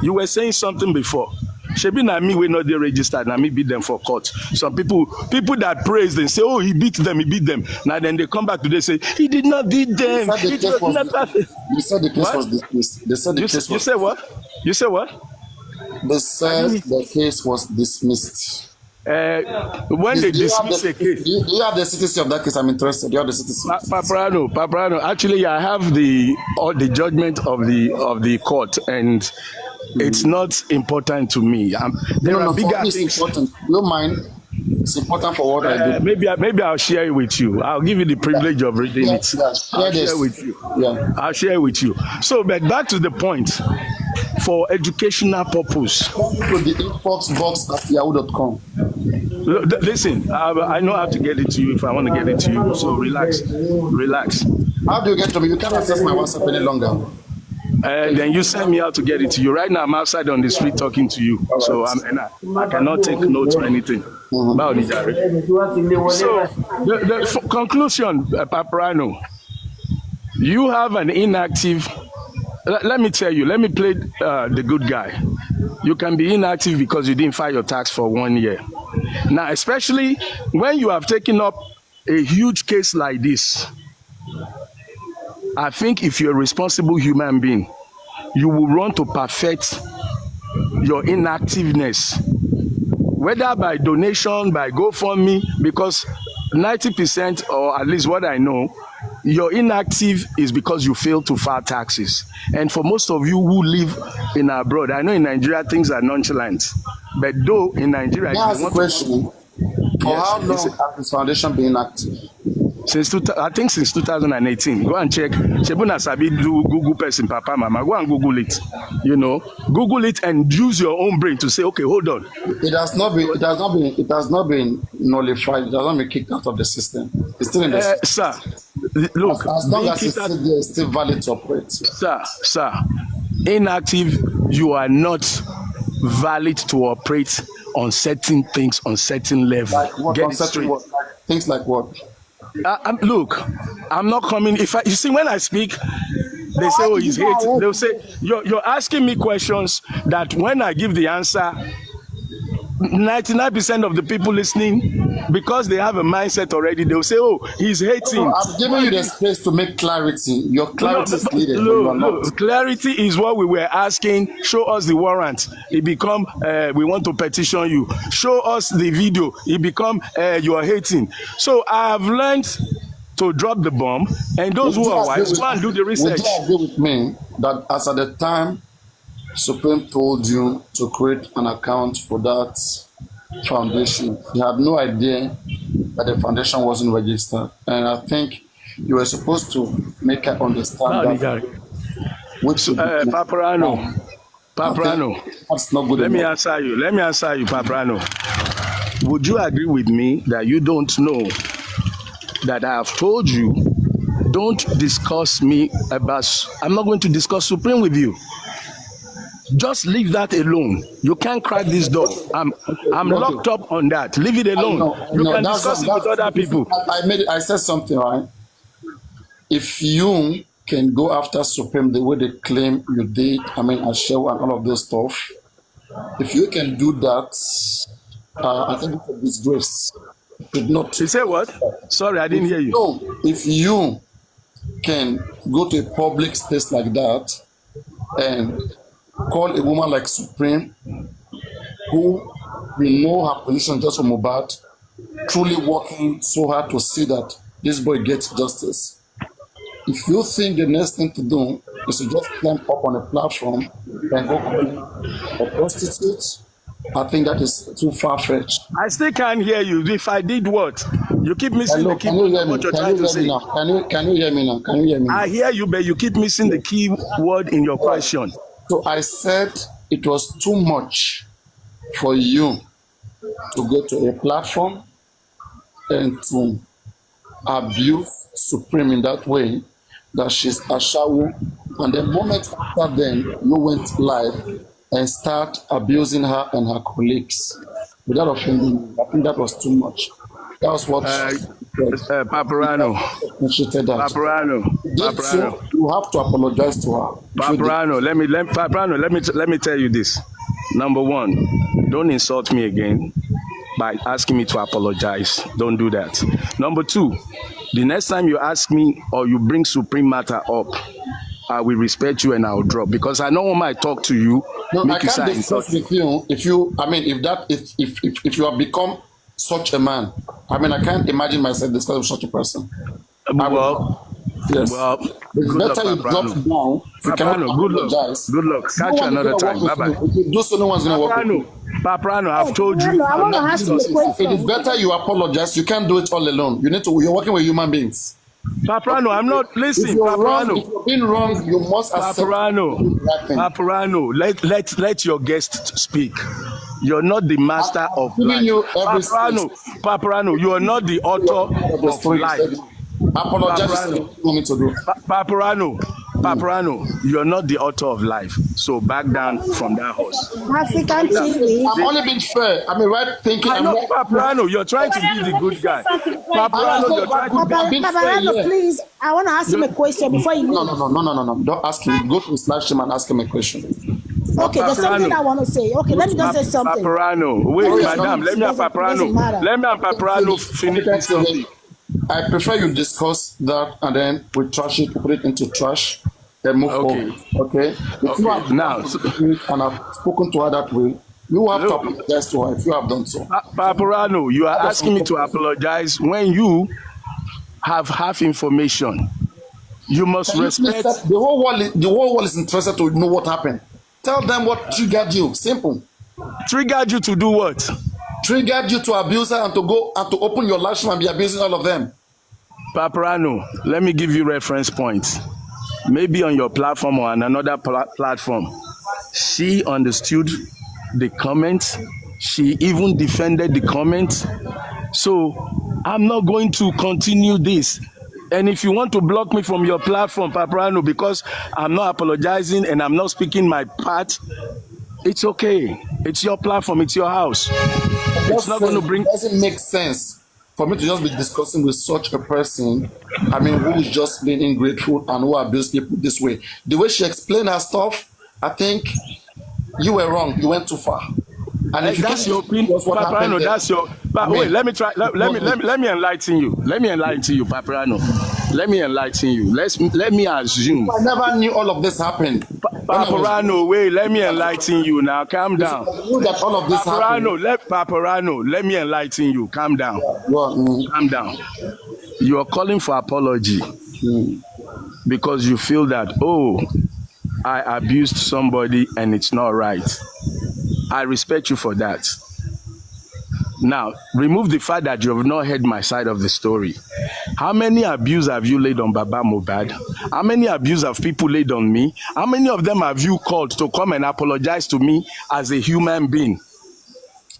you were saying something before. Shebi na me wey not dey registered, na me beat them for court. Some people that praise them say, oh, he beat them. Now then they come back today say he did not beat them. You said the case was dismissed. They said the case was. You say what? You say what? They said the case was dismissed. When they dismiss a case, do you have the citizenship of that case? I'm interested. Do you have the citizenship? Paparano. Actually, I have the judgment of the court, and it's not important to me. There are bigger things. Important. You mind? It's important for what I do. Maybe I'll share it with you. I'll give you the privilege of reading it. I'll share with you. Yeah. I'll share it with you. So, but back to the point. For educational purpose. Come to the inbox box at yahoo.com. Listen, I know how to get it to you if I want to get it to you. So relax. How do you get to me? You can't access my WhatsApp any longer. Then you send me how to get it to you. Right now, I'm outside on the street talking to you. So I cannot take notes or anything. So the conclusion, Paparano, you have an inactive. Let me tell you, let me play the good guy. You can be inactive because you didn't file your tax for 1 year. Now, especially when you have taken up a huge case like this, I think if you're a responsible human being, you will want to perfect your inactiveness, whether by donation, by GoFundMe, because 90%, or at least what I know, your inactive is because you fail to file taxes. And for most of you who live in abroad, I know in Nigeria things are nonchalant, but though in Nigeria, may I ask a question? For how long has this foundation been active? I think since 2018. Go and check. Shebuna Sabi do Google person, Papa, Mama. Go and Google it. Google it and use your own brain to say, okay, hold on. It has not been nullified. It has not been kicked out of the system. It's still in the system. Sir, look. As long as it's still valid to operate. Sir, inactive, you are not valid to operate on certain things, on certain level. Like what? On certain what? Like things like what? Look, I'm not coming. You see, when I speak, they say, "Oh, he's hating." They'll say, "You're asking me questions that when I give the answer, 99% of the people listening, because they have a mindset already, they'll say, "Oh, he's hating." No, I'm giving you the space to make clarity. Your clarity is needed. Clarity is what we were asking. Show us the warrant. It become we want to petition you. Show us the video. It become you are hating. So I have learned to drop the bomb, and those who are wise go and do the research. Would you agree with me that as at the time Supreme told you to create an account for that foundation, you had no idea that the foundation wasn't registered, and I think you were supposed to make her understand that. Paparano, that's not good. Let me answer you, Paparano. Would you agree with me that you don't know that I have told you, don't discuss me about, I'm not going to discuss Supreme with you. Just leave that alone. You can't crack this door. I'm locked up on that. Leave it alone. You can discuss it with other people. I said something, right? If you can go after Supreme the way they claim you did, Ashew and all of this stuff, if you can do that, I think it's a disgrace. You say what? Sorry, I didn't hear you. No, if you can go to a public space like that and call a woman like Supreme, who we know her position just from Mohbad, truly working so hard to see that this boy gets justice. If you think the next thing to do is to just climb up on a platform and go calling a prostitute, I think that is too far-fetched. I still can't hear you. If I did what? You keep missing the key word. What you're trying to say. Can you hear me now? I hear you, but you keep missing the key word in your question. So I said it was too much for you to go to a platform and to abuse Supreme in that way, that she's a shower. And the moment after then, you went live and start abusing her and her colleagues without offending me. I think that was too much. That was what Paparano. You have to apologize to her. Paparano, let me tell you this. Number one, don't insult me again by asking me to apologize. Don't do that. Number two, the next time you ask me or you bring Supreme matter up, I will respect you and I'll drop, because I know when I talk to you, No, make I you can't say discuss insult. with you if you. I mean, if you have become such a man, I mean, I can't imagine myself discussing with such a person. I will Well, not. Yes, well, it's good luck, better you drop Paprano. down. If you cannot Paprano, good luck. apologize, Good luck. no Catch you one is another gonna time. work Bye with bye. you. If you do so, no one's gonna work with you. Paprano, Hey, I've told you. I want to I'm ask not you a discussing. It is question. better you apologize. You can't do it all alone. You're working with human beings. Paprano, I'm not. If Listen, you're wrong, Paprano. if you're being wrong, you must accept Paprano, the right thing. Paprano, let your guest speak. You're not the master I'm of giving life. you every space. Paprano, you are not the author Of the of story you life. said. Apologize is Paprano, what you want me to do. Paprano, you're not the author of life. So back down from that horse. African Calm down. TV. I'm only being fair. I mean, right thinking. I I'm know, right. Paprano, you're trying to be the good guy. Paprano, you're trying to be. I'm being fair. Paparano, Yeah. please, I want to ask him a question before you No, leave. no. Don't ask him. Go to his live stream and ask him a question. Okay, there's something I want to say. Okay, let me just say something. Paprano, wait, Oh, yeah, madam, let me have Doesn't matter. Paprano. Let me have Paprano finish this topic. I prefer you discuss that and then we trash it, put it into trash, then move Okay. forward. Okay? If you have Now, and have spoken to her that way, you have to Look. apologize to her if you have done so. Paprano, you are asking me to apologize when you have half information. You must Can you please respect. stop? The whole world is interested to know what happened. Tell them what triggered you. Simple. Triggered you to do what? Triggered you to abuse her and to go and to open your lash and be abusing all of them. Paprano, let me give you reference points. Maybe on your platform or on another platform. She understood the comments. She even defended the comments. So I'm not going to continue this. And if you want to block me from your platform, Paprano, because I'm not apologizing and I'm not speaking my part, it's okay. It's your platform. It's your house. It's not going to bring. It doesn't make sense for me to just be discussing with such a person. I mean, who is just being ungrateful and who abuse people this way. The way she explained her stuff, I think you were wrong. You went too far. And if That's your opinion, Paprano. That's your. But wait, let me try. Let me enlighten you. Let me enlighten you, Paprano. Let me enlighten you. Let me assume. I never knew all of this happened. Paprano, wait. Let me enlighten you now. Calm down. I knew that all of this happened. Paprano. Let me enlighten you. Calm down. Calm down. You are calling for apology because you feel that I abused somebody and it's not right. I respect you for that. Now, remove the fact that you have not heard my side of the story. How many abuse have you laid on Baba Mohbad? How many abuse have people laid on me? How many of them have you called to come and apologize to me as a human being?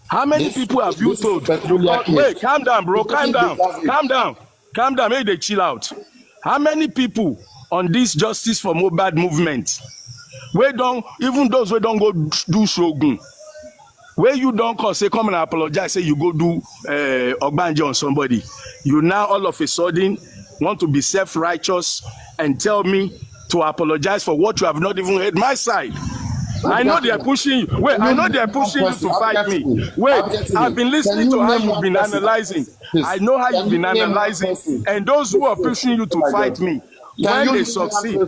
How many people have you told? Wait, calm down, bro. Calm down. Make they chill out. How many people on this Justice for Mohbad movement, even those who don't go do shogun, where you don't call, say come and apologize, say you go do ogbanje on somebody, you now all of a sudden want to be self-righteous and tell me to apologize for what you have not even heard my side. I know they are pushing you. Wait, I know they are pushing you to fight me. Wait, I've been listening to how you've been analyzing. I know how you've been analyzing, and those who are pushing you to fight me, when they succeed,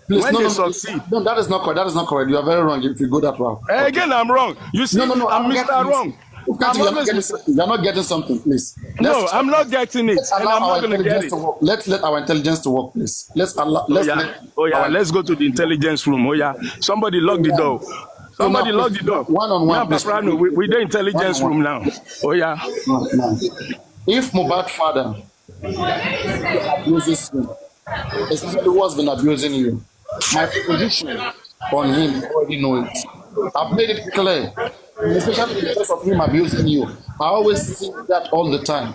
Please, no, that is not correct. That is not correct. You are very wrong if you go that route. Again, I'm wrong. You see, no, I'm Mr. Wrong. You're not getting something, please. No, I'm not getting it, and I'm not going to get it. Let's let our intelligence to work, please. Let's go to the intelligence room. Somebody lock the door. Somebody lock the door. One-on-one, please. We're the intelligence room now. No. If Mohbad father abuses you, especially who has been abusing you, my position on him, you already know it. I've made it clear, especially in the case of him abusing you. I always see that all the time.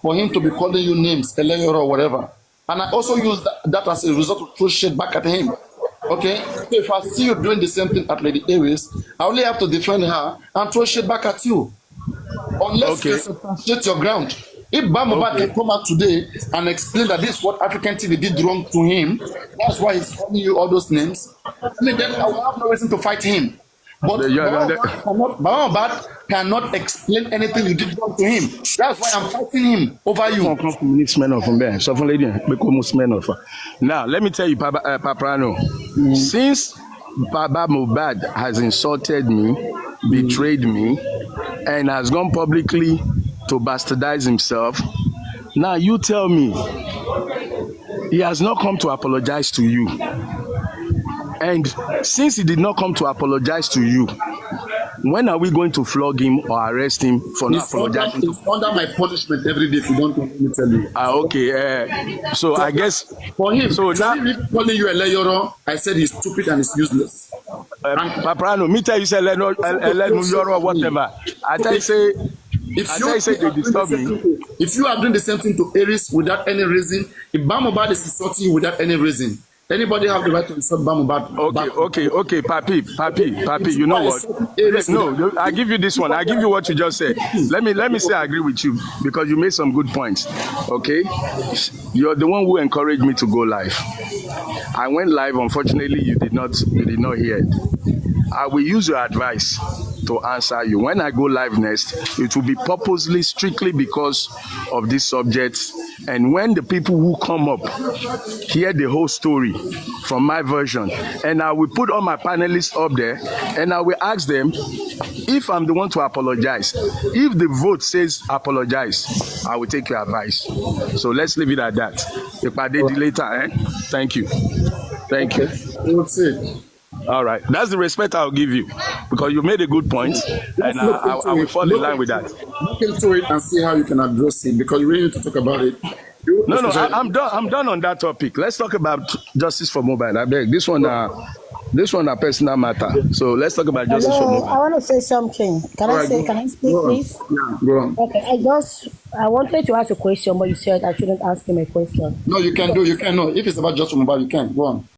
For him to be calling you names, Eleyor or whatever. And I also use that as a result to throw shit back at him. Okay? So if I see you doing the same thing at Lady Aries, I only have to defend her and throw shit back at you. Unless you substantiate your ground. If Mohbad can come out today and explain that this is what African TV did wrong to him, that's why he's calling you all those names, I mean, then I will have no reason to fight him. But Mohbad cannot explain anything you did wrong to him. That's why I'm fighting him over you. Now, let me tell you, Paprano, since Baba Mohbad has insulted me, betrayed me, and has gone publicly to bastardize himself, now you tell me, he has not come to apologize to you. And since he did not come to apologize to you, when are we going to flog him or arrest him for not apologizing? He's under my punishment every day if you don't let me tell you. Okay. So I guess for him, so now calling you a Leyoro, I said he's stupid and he's useless. Paprano, me tell you say Leyoro or whatever. I tell you say. They disturb me. If you are doing the same thing to Aries without any reason, if Mohbad is insulting you without any reason, anybody have the right to insult Mohbad? Okay, Papi. You know what? No, I give you this one. I give you what you just said. Let me say I agree with you because you made some good points. Okay, you're the one who encouraged me to go live. I went live. Unfortunately, you did not hear it. I will use your advice to answer you. When I go live next, it will be purposely, strictly because of this subject. And when the people who come up hear the whole story from my version, and I will put all my panelists up there, and I will ask them if I'm the one to apologize. If the vote says apologize, I will take your advice. So let's leave it at that. If I did later, Thank you. That's it. All right, that's the respect I'll give you because you made a good point, and I will fall in line with that. Look into it and see how you can address it because you really need to talk about it. No, I'm done on that topic. Let's talk about justice for Mohbad. I beg. This one a personal matter. So let's talk about justice for Mohbad. I want to say something. Can I speak, please? Yeah, go on. Okay, I wanted to ask a question, but you said I shouldn't ask him a question. No, you can do. You can. No, if it's about justice for Mohbad, you can. Go on.